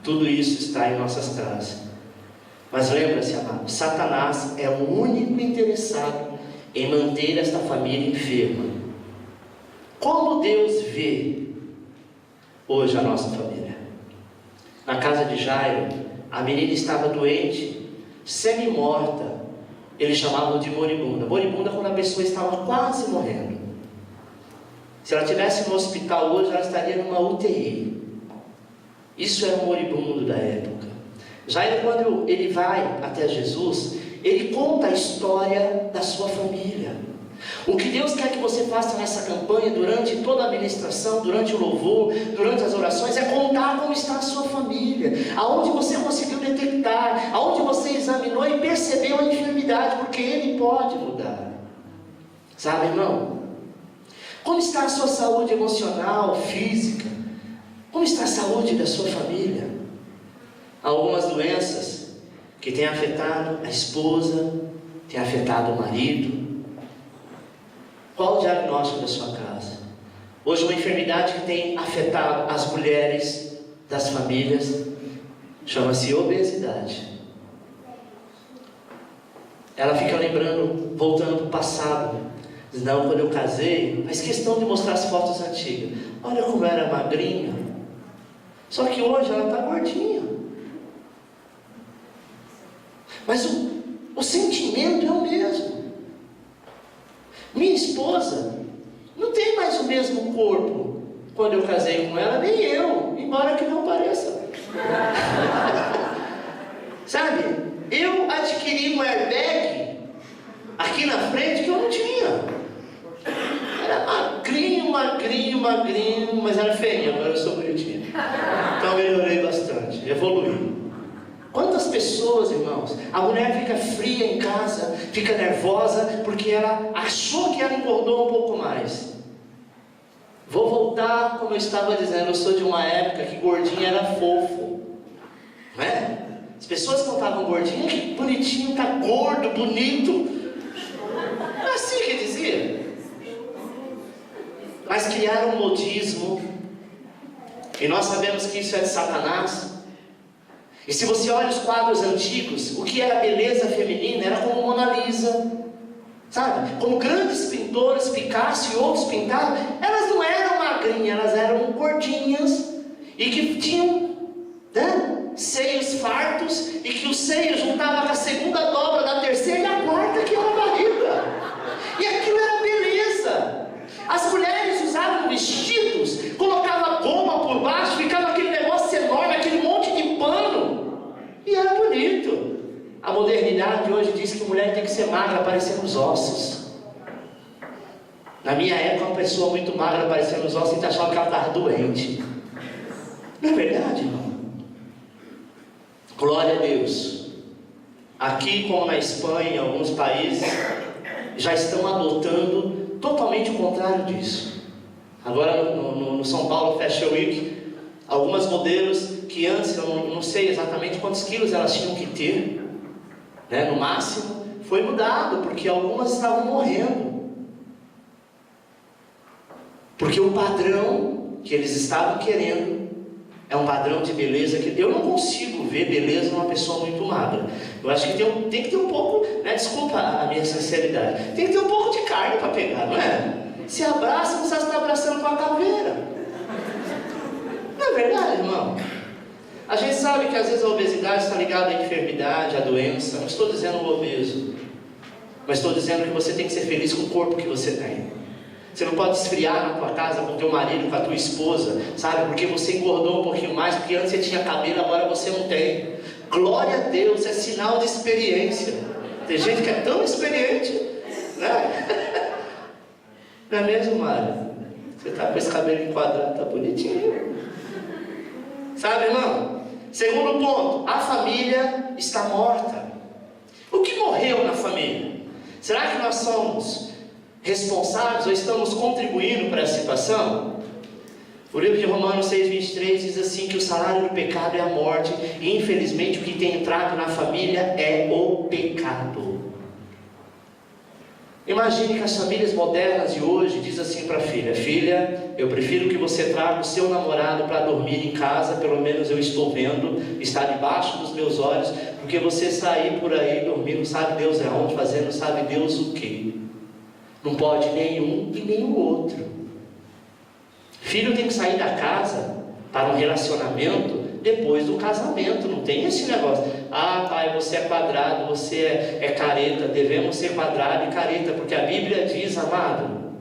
Tudo isso está em nossas casas. Mas lembra-se, amado, Satanás é o único interessado em manter esta família enferma. Como Deus vê hoje a nossa família? Na casa de Jairo, a menina estava doente, semi-morta. Eles chamavam de moribunda. Moribunda quando a pessoa estava quase morrendo. Se ela estivesse no hospital hoje, ela estaria numa UTI. Isso era o moribundo da época. Jairo, quando ele vai até Jesus, ele conta a história da sua família. O que Deus quer que você faça nessa campanha, durante toda a administração, durante o louvor, durante as orações, é contar como está a sua família, aonde você conseguiu detectar, aonde você examinou e percebeu a enfermidade, porque Ele pode mudar. Sabe, irmão? Como está a sua saúde emocional, física? Como está a saúde da sua família? Há algumas doenças que têm afetado a esposa, têm afetado o marido. Qual o diagnóstico da sua casa? Hoje uma enfermidade que tem afetado as mulheres das famílias chama-se obesidade. Ela fica lembrando, voltando para o passado. Diz, não, quando eu casei, faz questão de mostrar as fotos antigas. Olha como era magrinha. Só que hoje ela está gordinha. Mas o sentimento é o mesmo. Minha esposa não tem mais o mesmo corpo quando eu casei com ela, nem eu, embora que não pareça. Sabe, eu adquiri um airbag aqui na frente que eu não tinha. Era magrinho, mas era feinho. Agora eu sou bonitinho. Então eu melhorei bastante, evoluí. Quantas pessoas, irmãos, a mulher fica fria em casa, fica nervosa, porque ela achou que ela engordou um pouco mais. Vou voltar, como eu estava dizendo, eu sou de uma época que gordinho era fofo, não é? As pessoas contavam gordinho, que bonitinho, tá gordo, bonito. Não é assim que dizia. Mas criaram um modismo, e nós sabemos que isso é de Satanás. E se você olha os quadros antigos, o que era beleza feminina era como Mona Lisa, sabe? Como grandes pintores, Picasso e outros pintaram, elas não eram magrinhas, elas eram gordinhas e que tinham, né, seios fartos, e que o seio juntava com a segunda dobra da terceira e a quarta que era a barriga. E aquilo era beleza. As mulheres usavam vestidos, colocavam goma por baixo, ficava aquele negócio enorme, aquele monte de pano, e era bonito. A modernidade hoje diz que a mulher tem que ser magra, aparecendo os ossos. Na minha época, uma pessoa muito magra aparecendo os ossos, a gente achava que ela estava doente. Não é verdade, irmão? Glória a Deus. Aqui, como na Espanha, em alguns países, já estão adotando totalmente o contrário disso. Agora no São Paulo Fashion Week, algumas modelos que antes, eu não sei exatamente quantos quilos elas tinham que ter, né, no máximo, foi mudado, porque algumas estavam morrendo. Porque o padrão que eles estavam querendo é um padrão de beleza que eu não consigo ver beleza numa pessoa muito magra. Eu acho que tem que ter um pouco, né, desculpa a minha sinceridade, tem que ter um pouco de carne para pegar, não é? Se abraça, você está abraçando com a caveira. Não é verdade, irmão? A gente sabe que às vezes a obesidade está ligada à enfermidade, à doença. Não estou dizendo o obeso, mas estou dizendo que você tem que ser feliz com o corpo que você tem. Você não pode esfriar na tua casa com o teu marido, com a tua esposa, sabe? Porque você engordou um pouquinho mais, porque antes você tinha cabelo, agora você não tem. Glória a Deus, é sinal de experiência. Tem gente que é tão experiente, né? Não é mesmo, Mário? Você está com esse cabelo enquadrado, está bonitinho. Sabe, irmão? Segundo ponto, a família está morta. O que morreu morreu na família? Será que nós somos responsáveis ou estamos contribuindo para essa situação? O livro de Romanos 6,23 diz assim, que o salário do pecado é a morte, e infelizmente o que tem entrado na família é o pecado. Imagine que as famílias modernas de hoje dizem assim para a filha: filha, eu prefiro que você traga o seu namorado para dormir em casa, pelo menos eu estou vendo, está debaixo dos meus olhos, porque você sair por aí dormindo, sabe Deus aonde, fazendo sabe Deus o que. Não pode nenhum e nem o outro. Filho tem que sair da casa para um relacionamento depois do casamento. Não tem esse negócio: ah, pai, você é quadrado, você é careta. Devemos ser quadrado e careta, porque a Bíblia diz, amado,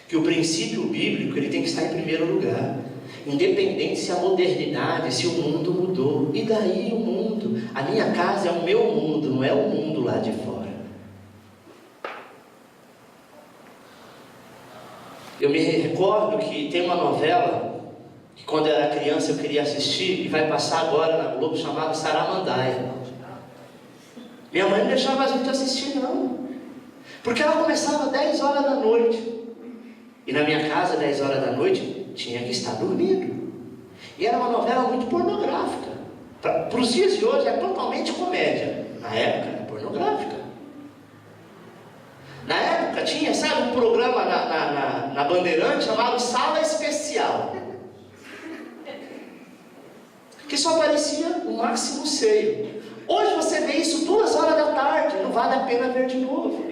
que o princípio bíblico ele tem que estar em primeiro lugar, independente se a modernidade, se o mundo mudou. E daí o mundo? A minha casa é o meu mundo, não é o mundo lá de fora. Eu me recordo que tem uma novela que quando eu era criança eu queria assistir, e vai passar agora na Globo, chamada Saramandaia. Minha mãe não deixava a gente assistir não, porque ela começava às 10 horas da noite, e na minha casa 10 horas da noite tinha que estar dormindo, e era uma novela muito pornográfica. Para os dias de hoje é totalmente comédia, na época era pornográfica. Na época tinha, sabe, um programa na Bandeirante chamado Sala Especial, que só aparecia o Máximo Seio. Hoje você vê isso 2 horas da tarde, não vale a pena ver de novo.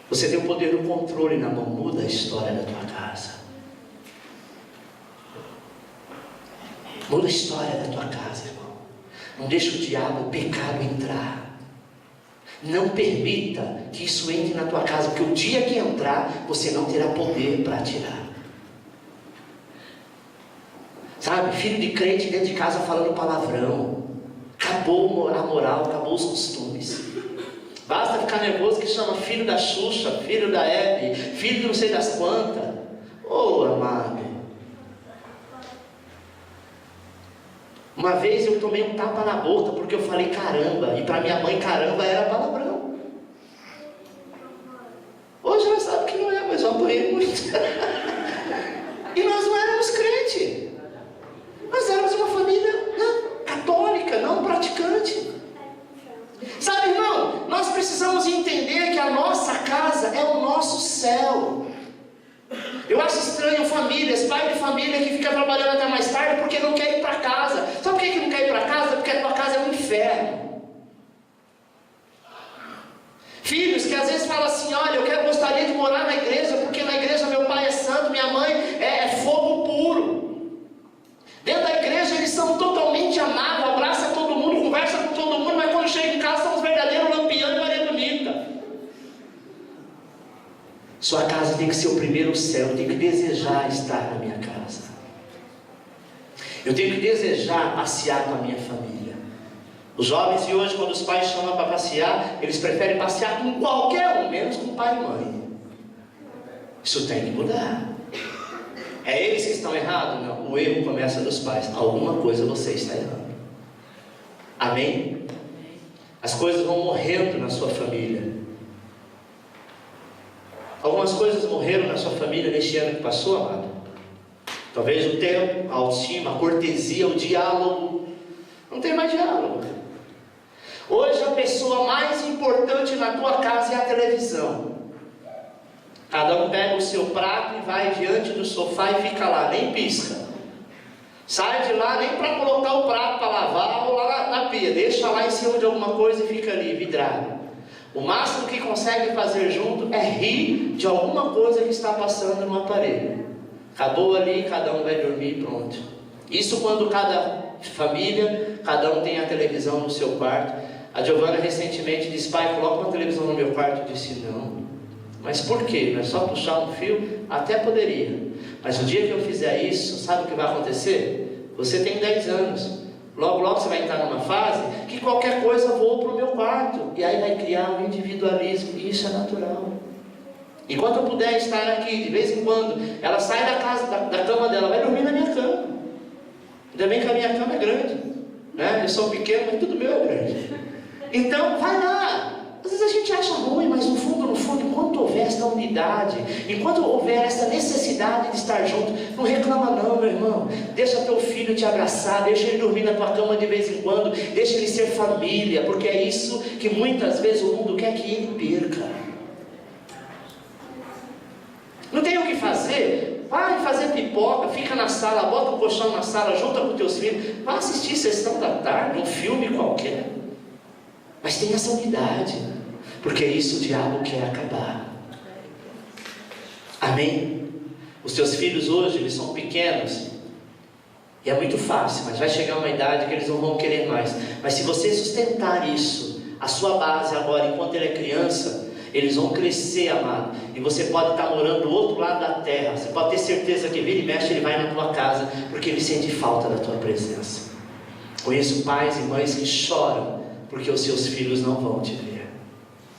Você tem o poder do controle na mão, muda a história da tua casa. Muda a história da tua casa, irmão. Não deixa o diabo, o pecado entrar. Não permita que isso entre na tua casa, porque o dia que entrar, você não terá poder para tirar. Sabe, filho de crente dentro de casa falando palavrão. Acabou a moral, acabou os costumes. Basta ficar nervoso que chama filho da Xuxa, filho da Hebe, filho de não sei das quantas. Oh, amado. Uma vez eu tomei um tapa na boca porque eu falei caramba, e para minha mãe caramba era palavrão. Hoje ela sabe que não é, mas eu apanhei muito. E nós não éramos crentes, nós éramos uma família católica, não praticante. Sabe, irmão, nós precisamos entender que a nossa casa é o nosso céu. Eu acho estranho famílias, pai de família que fica trabalhando até mais tarde porque não quer ir para casa. Sabe por que não quer ir para casa? Porque a tua casa é um inferno. Filhos que às vezes falam assim: olha, eu gostaria de morar na igreja, porque na igreja meu pai é santo, minha mãe é fogo puro. Dentro da igreja eles são totalmente amados, abraçam todo mundo, conversa com todo mundo, mas quando chega em casa são os verdadeiros lampião e Maria Bonita. Sua casa tem que ser o primeiro céu. Eu tenho que desejar estar na minha casa. Eu tenho que desejar passear com a minha família. Os jovens de hoje, quando os pais chamam para passear, eles preferem passear com qualquer um, menos com pai e mãe. Isso tem que mudar. É eles que estão errados? Não, o erro começa dos pais. Alguma coisa você está errando. Amém? As coisas vão morrendo na sua família. Algumas coisas morreram na sua família neste ano que passou, amado. Talvez o tempo, a autoestima, a cortesia, o diálogo. Não tem mais diálogo. Hoje a pessoa mais importante na tua casa é a televisão. Cada um pega o seu prato e vai diante do sofá e fica lá, nem pisca. Sai de lá nem para colocar o prato para lavar ou lá na pia. Deixa lá em cima de alguma coisa e fica ali, vidrado. O máximo que consegue fazer junto é rir de alguma coisa que está passando no aparelho. Acabou ali, cada um vai dormir e pronto. Isso quando cada família, cada um tem a televisão no seu quarto. A Giovana recentemente disse: pai, coloca uma televisão no meu quarto. Eu disse: não. Mas por quê? Não é só puxar um fio? Até poderia. Mas o dia que eu fizer isso, sabe o que vai acontecer? Você tem 10 anos. Logo, logo você vai entrar numa fase que qualquer coisa voa para o meu quarto. E aí vai criar um individualismo. E isso é natural. Enquanto eu puder estar aqui, de vez em quando, ela sai da casa, da cama dela, vai dormir na minha cama. Ainda bem que a minha cama é grande. né? Eles são pequenos, mas tudo meu é grande. Então, vai lá. Às vezes a gente acha ruim, mas no fundo, enquanto houver esta unidade, enquanto houver essa necessidade de estar junto, não reclama não, meu irmão. Deixa teu filho te abraçar, deixa ele dormir na tua cama de vez em quando, deixa ele ser família, porque é isso que muitas vezes o mundo quer que ele perca. Não tem o que fazer? Vai fazer pipoca, fica na sala, bota um colchão na sala, junta com teus filhos, vai assistir sessão da tarde, um filme qualquer. Mas tem essa unidade, porque isso o diabo quer acabar. Amém? Os teus filhos hoje, eles são pequenos, e é muito fácil, mas vai chegar uma idade que eles não vão querer mais. Mas se você sustentar isso, a sua base agora, enquanto ele é criança, eles vão crescer, amado, e você pode estar morando do outro lado da terra, você pode ter certeza que vira e mexe, ele vai na tua casa, porque ele sente falta da tua presença. Conheço pais e mães que choram, porque os seus filhos não vão te ver,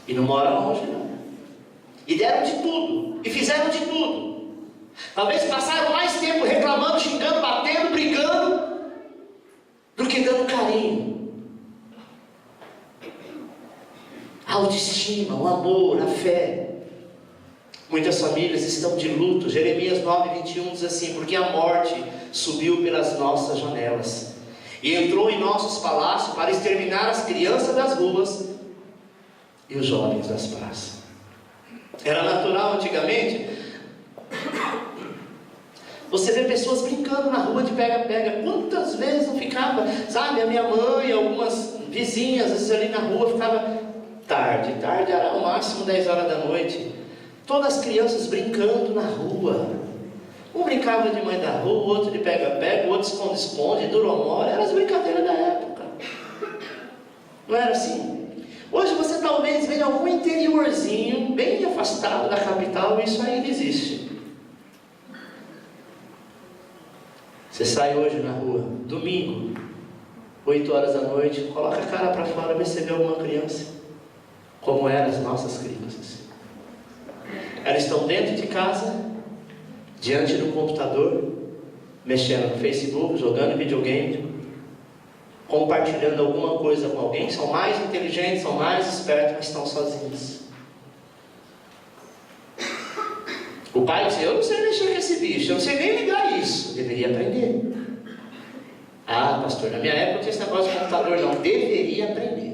e não moram longe não, e deram de tudo, e fizeram de tudo, talvez passaram mais tempo reclamando, xingando, batendo, brigando, do que dando carinho, a autoestima, o amor, a fé. Muitas famílias estão de luto. Jeremias 9:21 diz assim: porque a morte subiu pelas nossas janelas e entrou em nossos palácios para exterminar as crianças das ruas e os jovens das praças. Era natural antigamente você vê pessoas brincando na rua de pega-pega. Quantas vezes não ficava, sabe, a minha mãe, algumas vizinhas, às vezes ali na rua, ficava tarde era ao máximo 10 horas da noite, todas as crianças brincando na rua. Um brincava de mãe da rua, o outro de pega-pega, o outro esconde-esconde, duromora. Eram as brincadeiras da época. Não era assim? Hoje você talvez venha algum interiorzinho, bem afastado da capital, e isso ainda existe. Você sai hoje na rua, domingo, 8 horas da noite, coloca a cara para fora, vê se vê alguma criança. Como eram as nossas crianças. Elas estão dentro de casa, diante do computador, mexendo no Facebook, jogando videogame, compartilhando alguma coisa com alguém. São mais inteligentes, são mais espertos, mas estão sozinhos. O pai diz: eu não sei mexer com esse bicho, eu não sei nem ligar isso. Eu deveria aprender. Ah, pastor, na minha época não tinha esse negócio de computador não. Deveria aprender.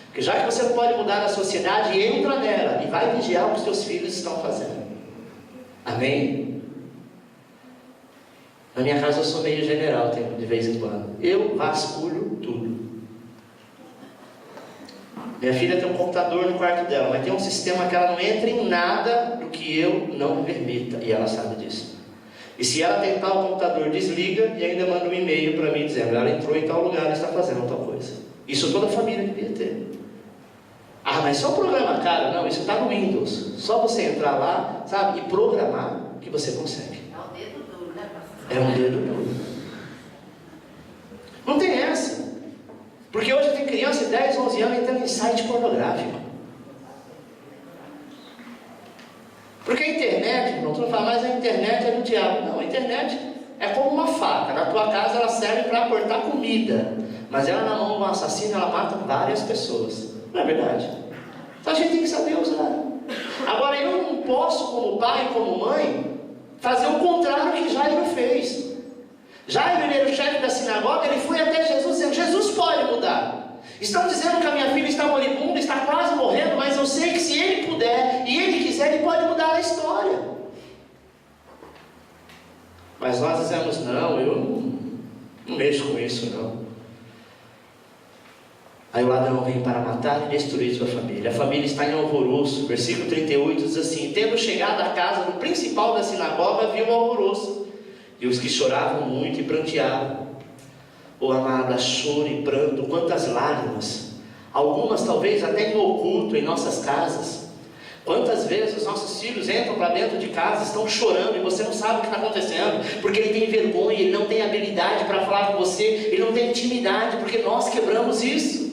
Porque já que você não pode mudar a sociedade, entra nela e vai vigiar o que os teus filhos estão fazendo. Amém? Na minha casa eu sou meio general de vez em quando. Eu vasculho tudo. Minha filha tem um computador no quarto dela, mas tem um sistema que ela não entra em nada do que eu não permita, e ela sabe disso. E se ela tentar o computador, desliga e ainda manda um e-mail para mim dizendo: ela entrou em tal lugar e está fazendo tal coisa. Isso toda a família devia ter. Ah, mas só programa caro? Não, isso está no Windows. Só você entrar lá, sabe, e programar que você consegue. É um dedo duro, né, pastor? É um dedo duro. Não tem essa. Porque hoje tem criança de 10, 11 anos entrando em site pornográfico. Porque a internet, irmão, tu não fala, mas a internet é do diabo. Não, a internet é como uma faca. Na tua casa ela serve para cortar comida, mas ela na mão de um assassino, ela mata várias pessoas. Não é verdade? Então a gente tem que saber usar. Agora eu não posso, como pai e como mãe, fazer o contrário que Jairo fez. Jairo, ele era o chefe da sinagoga, ele foi até Jesus dizendo: Jesus pode mudar. Estão dizendo que a minha filha está moribunda, está quase morrendo, mas eu sei que se ele puder e ele quiser, ele pode mudar a história. Mas nós dizemos: não, eu não mexo com isso não. Aí o ladrão vem para matar e destruir sua família. A família está em alvoroço. Versículo 38 diz assim: tendo chegado à casa do principal da sinagoga, viu o alvoroço e os que choravam muito e pranteavam. Oh amada, choro e pranto, quantas lágrimas, algumas talvez até em oculto em nossas casas. Quantas vezes os nossos filhos entram para dentro de casa, estão chorando e você não sabe o que está acontecendo, porque ele tem vergonha, ele não tem habilidade para falar com você, ele não tem intimidade, porque nós quebramos isso.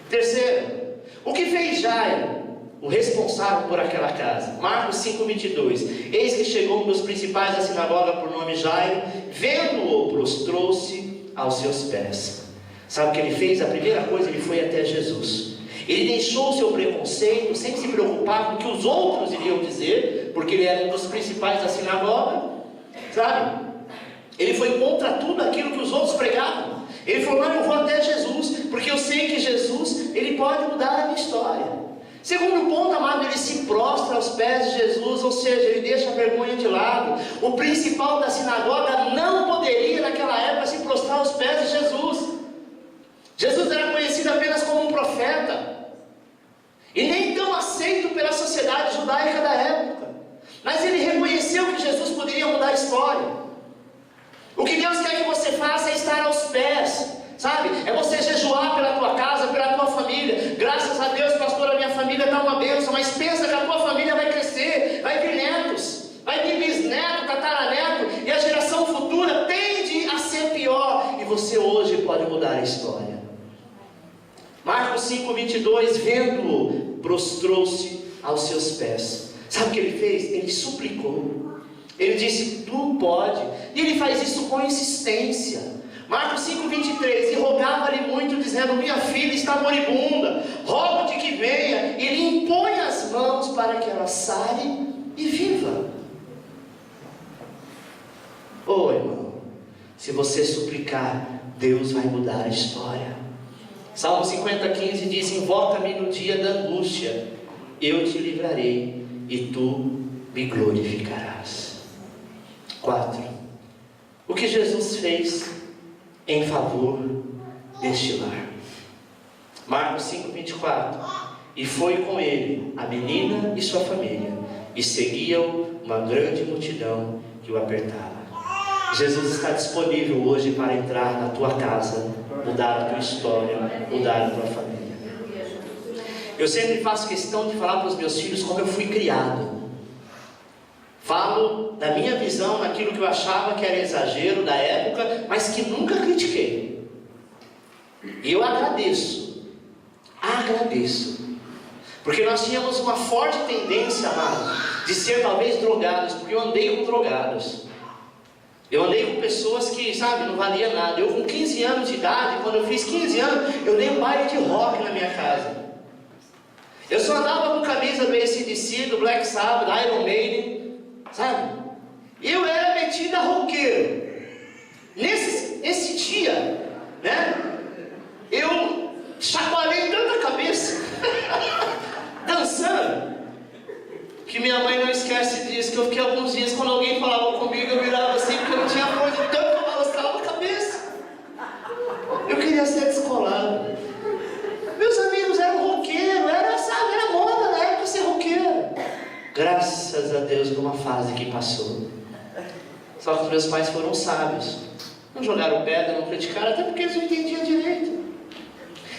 Terceiro, o que fez Jairo, o responsável por aquela casa? Marcos 5:22. Eis que chegou um dos principais da sinagoga, por nome nome Jairo, vendo-o, prostrou-se aos seus pés. Sabe o que ele fez? A primeira coisa, ele foi até Jesus. Ele deixou o seu preconceito, sem se preocupar com o que os outros iriam dizer, porque ele era um dos principais da sinagoga, sabe? Ele foi contra tudo aquilo que os outros pregavam. Ele falou: não, eu vou até Jesus, porque eu sei que Jesus, ele pode mudar a minha história. Segundo ponto, amado, ele se prostra aos pés de Jesus, ou seja, ele deixa a vergonha de lado. O principal da sinagoga não poderia naquela época se prostrar aos pés de Jesus. Jesus era conhecido apenas como um profeta, e nem tão aceito pela sociedade judaica da época, mas ele reconheceu que Jesus poderia mudar a história. O que Deus quer que você faça é estar aos pés, sabe? É você jejuar pela tua casa, pela tua família. Graças a Deus, pastor, a minha família está uma bênção, mas pensa que a tua família vai crescer, vai vir netos, vai vir bisneto, tataraneto, e a geração futura tende a ser pior, e você hoje pode mudar a história. Marcos 5:22, vendo-o, prostrou-se aos seus pés. Sabe o que ele fez? Ele suplicou. Ele disse: tu pode. E ele faz isso com insistência. Marcos 5:23, e rogava-lhe muito, dizendo: minha filha está moribunda, rogo-te que venha. E ele impõe as mãos para que ela sare e viva. Ô irmão, se você suplicar, Deus vai mudar a história. Salmo 50:15 diz: invoca-me no dia da angústia, eu te livrarei e tu me glorificarás. 4. O que Jesus fez em favor deste lar. Marcos 5:24, e foi com ele a menina e sua família, e seguiam uma grande multidão que o apertava. Jesus está disponível hoje para entrar na tua casa, mudar a tua história, mudar a tua família. Eu sempre faço questão de falar para os meus filhos como eu fui criado. Falo da minha visão, naquilo que eu achava que era exagero da época, mas que nunca critiquei. E eu agradeço, porque nós tínhamos uma forte tendência, amado, de ser talvez drogados, porque eu andei com drogados. Eu andei com pessoas que, sabe, não valia nada. Eu com 15 anos de idade, quando eu fiz 15 anos, eu dei um baile de rock na minha casa. Eu só andava com camisa do AC/DC, do Black Sabbath, do Iron Maiden, sabe? Eu era metido a roqueiro. Nesse dia, né? Eu chacoalhei tanta cabeça, dançando, que minha mãe não esquece disso, que eu fiquei alguns dias, quando alguém falava comigo, eu virava assim, porque eu não tinha força, tanto que eu balançava a cabeça. Eu queria ser descolado. Meus amigos eram roqueiros, era moda na época ser roqueiro. Graças a Deus por uma fase que passou. Só que os meus pais foram sábios. Não jogaram pedra, não criticaram, até porque eles não entendiam direito.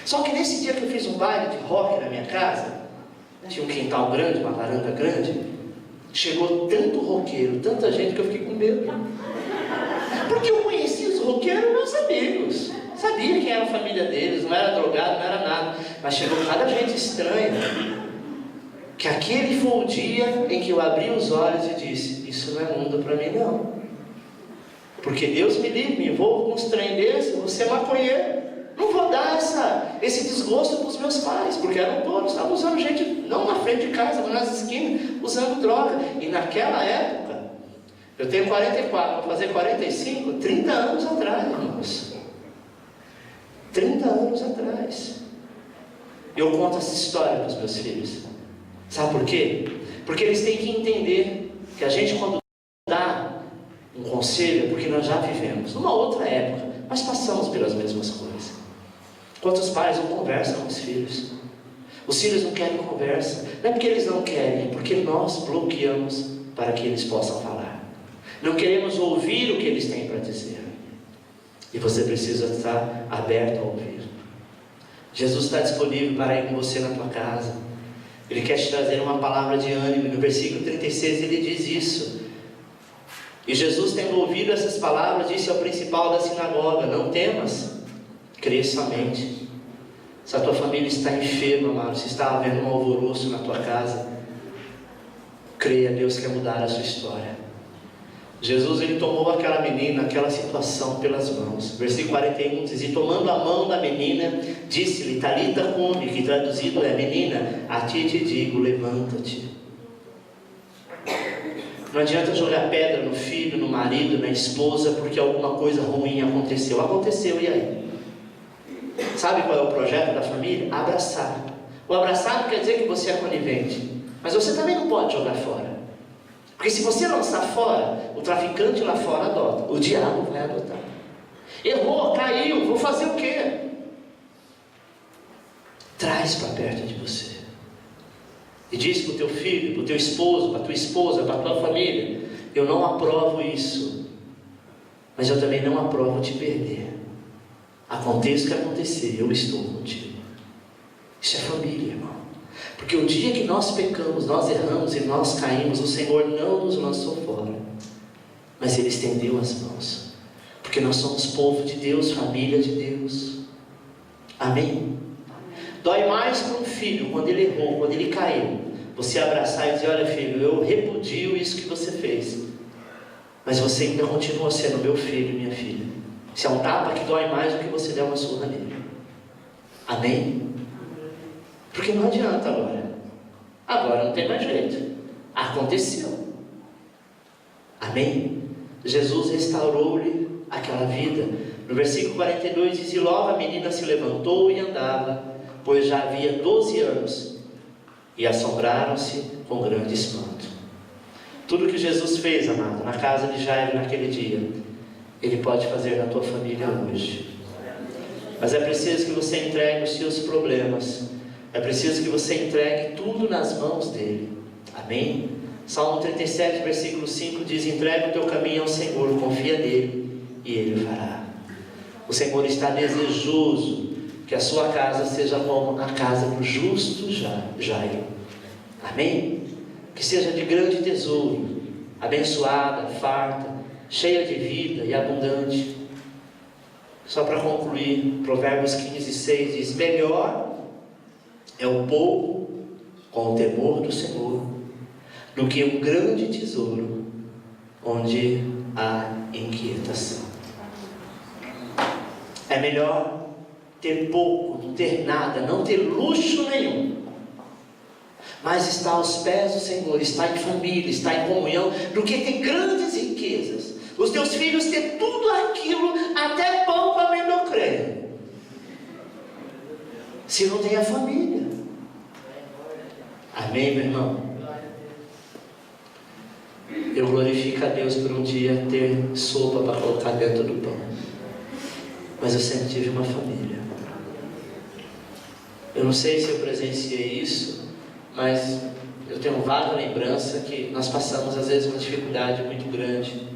Só que nesse dia que eu fiz um baile de rock na minha casa, tinha um quintal grande, uma varanda grande, chegou tanto roqueiro, tanta gente, que eu fiquei com medo. Porque eu conhecia os roqueiros, meus amigos, sabia quem era a família deles, não era drogado, não era nada, mas chegou cada gente estranha, que aquele foi o dia em que eu abri os olhos e disse: isso não é mundo para mim não, porque Deus me livre, me envolvo com uns trem desse, você é maconheiro. Não vou dar esse desgosto para os meus pais, porque eram todos, estavam usando gente, não na frente de casa, mas nas esquinas, usando droga. E naquela época, eu tenho 44, vou fazer 45, 30 anos atrás, irmãos. 30 anos atrás. Eu conto essa história para os meus filhos. Sabe por quê? Porque eles têm que entender que a gente, quando dá um conselho, é porque nós já vivemos numa outra época, mas passamos pelas mesmas coisas. Quantos pais não conversam com os filhos? Os filhos não querem conversa. Não é porque eles não querem, é porque nós bloqueamos para que eles possam falar. Não queremos ouvir o que eles têm para dizer. E você precisa estar aberto a ouvir. Jesus está disponível para ir com você na tua casa. Ele quer te trazer uma palavra de ânimo. No versículo 36 ele diz isso. E Jesus, tendo ouvido essas palavras, disse ao principal da sinagoga: não temas, crê somente. Se a tua família está enferma, amado, se está havendo um alvoroço na tua casa, creia, Deus quer mudar a sua história. Jesus, ele tomou aquela menina, aquela situação pelas mãos. Versículo 41 diz: e tomando a mão da menina, disse-lhe, Talita cumi, que traduzido é, menina, a ti te digo, levanta-te. Não adianta jogar pedra no filho, no marido, na esposa, porque alguma coisa ruim aconteceu. Aconteceu, e aí? Sabe qual é o projeto da família? Abraçar. O abraçar não quer dizer que você é conivente, mas você também não pode jogar fora. Porque se você lançar fora, o traficante lá fora adota, o diabo vai adotar. Errou, caiu, vou fazer o quê? Traz para perto de você. E diz para o teu filho, para o teu esposo, para a tua esposa, para a tua família: eu não aprovo isso, mas eu também não aprovo te perder. Aconteça o que acontecer, eu estou contigo. Isso é família, irmão. Porque o dia que nós pecamos, nós erramos e nós caímos, o Senhor não nos lançou fora, mas Ele estendeu as mãos, porque nós somos povo de Deus, família de Deus. Amém? Dói mais para um filho, quando ele errou, quando ele caiu, você abraçar e dizer: olha filho, eu repudio isso que você fez, mas você ainda continua sendo meu filho e minha filha. Isso é um tapa que dói mais do que você der uma surra nele. Amém? Porque não adianta agora não tem mais jeito, aconteceu. Amém? Jesus restaurou-lhe aquela vida. No versículo 42 diz: e logo a menina se levantou e andava, pois já havia 12 anos, e assombraram-se com grande espanto. Tudo que Jesus fez, amado, na casa de Jairo naquele dia, Ele pode fazer na tua família hoje. Mas é preciso que você entregue os seus problemas, é preciso que você entregue tudo nas mãos dEle. Amém? Salmo 37, versículo 5 diz: entrega o teu caminho ao Senhor, confia nele e Ele fará. O Senhor está desejoso que a sua casa seja como a casa do justo Jairo. Amém? Que seja de grande tesouro, abençoada, farta, cheia de vida e abundante. Só para concluir, Provérbios 15, 6 diz: melhor é o pouco com o temor do Senhor do que um grande tesouro onde há inquietação. É melhor ter pouco, não ter nada, não ter luxo nenhum, mas estar aos pés do Senhor, estar em família, estar em comunhão, do que ter grandes riquezas. Os teus filhos ter tudo aquilo, até pão para amendoim, se não tem a família. Amém, meu irmão? Eu glorifico a Deus por um dia ter sopa para colocar dentro do pão, mas eu sempre tive uma família. Eu não sei se eu presenciei isso, mas eu tenho vaga lembrança que nós passamos às vezes uma dificuldade muito grande.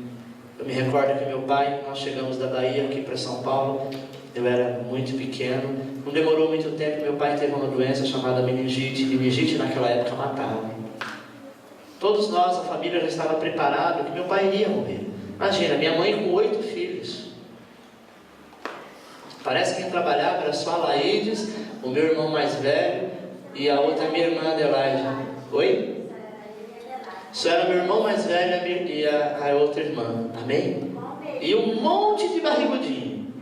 Eu me recordo que meu pai, nós chegamos da Bahia aqui para São Paulo, eu era muito pequeno, não demorou muito tempo, meu pai teve uma doença chamada meningite, e meningite naquela época matava. Todos nós, a família já estava preparado que meu pai iria morrer. Imagina, minha mãe com 8 filhos. Parece que quem trabalhava era só a Laídes, o meu irmão mais velho e a outra minha irmã Adelaide. Oi? Só era meu irmão mais velho e a outra irmã. Amém? E um monte de barrigudinho,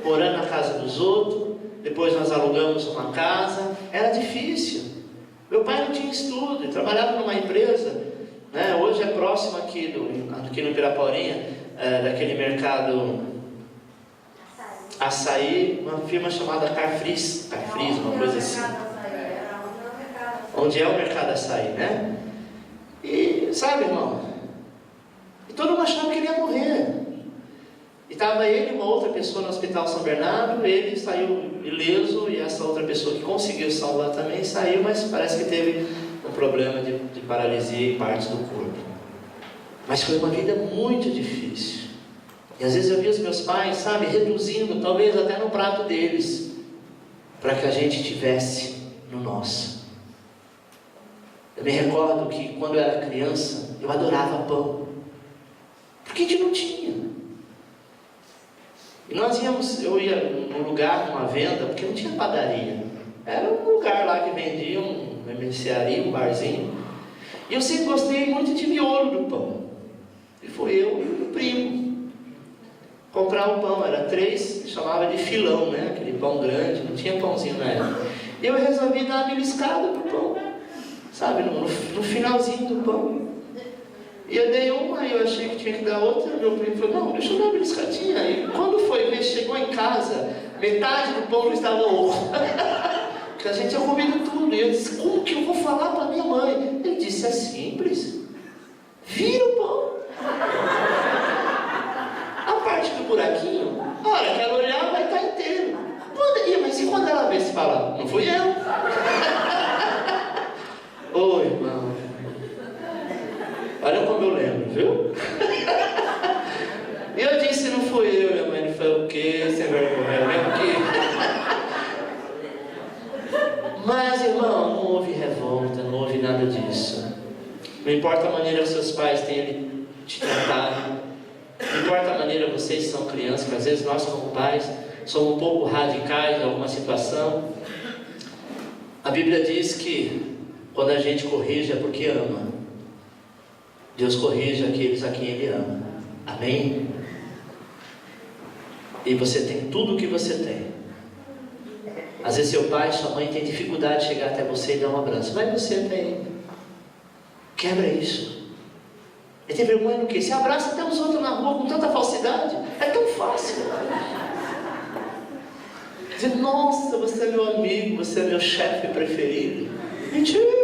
morando na casa dos outros. Depois nós alugamos uma casa. Era difícil. Meu pai não tinha estudo, ele trabalhava numa empresa, né? Hoje é próximo aqui no Piraporinha, daquele mercado Açaí, uma firma chamada Carfris, uma coisa assim. Onde é o mercado Açaí, né? E sabe, irmão, e todo mundo achava que ele ia morrer. E estava ele e uma outra pessoa no Hospital São Bernardo. Ele saiu ileso, e essa outra pessoa que conseguiu salvar também saiu, mas parece que teve um problema de paralisia em partes do corpo. Mas foi uma vida muito difícil. E às vezes eu via os meus pais, sabe, reduzindo, talvez até no prato deles, para que a gente tivesse no nosso. Eu me recordo que quando eu era criança, eu adorava pão, porque a gente não tinha. E eu ia num lugar, numa venda, porque não tinha padaria. Era um lugar lá que vendia uma mercearia, um barzinho. E eu sempre gostei muito de miolo do pão. E foi eu e o primo comprar o pão. Era 3, chamava de filão, né? Aquele pão grande, não tinha pãozinho na época. E eu resolvi dar uma beliscada pro pão, sabe, no finalzinho do pão. E eu dei uma, e eu achei que tinha que dar outra. Meu primo falou, não, deixa eu dar uma beliscadinha. E quando foi ver, chegou em casa, metade do pão não estava oco. Porque a gente tinha comido tudo. E eu disse, como que eu vou falar para minha mãe? Ele disse, é simples. Vira o pão. A parte do buraquinho, a hora que ela olhar, vai estar inteiro. Mas e quando ela vê se fala, não fui eu? Ô, irmão. Olha como eu lembro, viu? E eu disse, não fui eu. Minha mãe falou, o quê? Sem vergonha, mesmo que... Mas, irmão, não houve revolta, não houve nada disso. Não importa a maneira que seus pais tenham te tratado, não importa a maneira que vocês são crianças, que às vezes nós como pais somos um pouco radicais em alguma situação. A Bíblia diz que quando a gente corrige é porque ama. Deus corrige aqueles a quem Ele ama. Amém? E você tem tudo o que você tem. Às vezes seu pai, sua mãe tem dificuldade de chegar até você e dar um abraço, mas você tem. Quebra isso. Ele tem vergonha do quê? Você abraça até os outros na rua com tanta falsidade. É tão fácil. Dizer, nossa, você é meu amigo, você é meu chefe preferido. Mentira.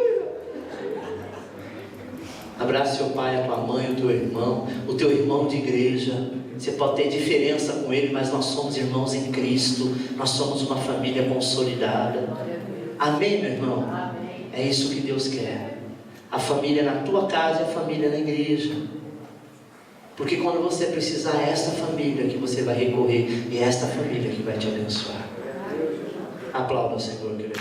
Abraça seu pai, a tua mãe, o teu irmão de igreja. Você pode ter diferença com ele, mas nós somos irmãos em Cristo. Nós somos uma família consolidada. Amém, meu irmão? Amém. É isso que Deus quer. A família na tua casa e a família na igreja. Porque quando você precisar, é esta família que você vai recorrer. E é esta família que vai te abençoar. Aplauda o Senhor, querido.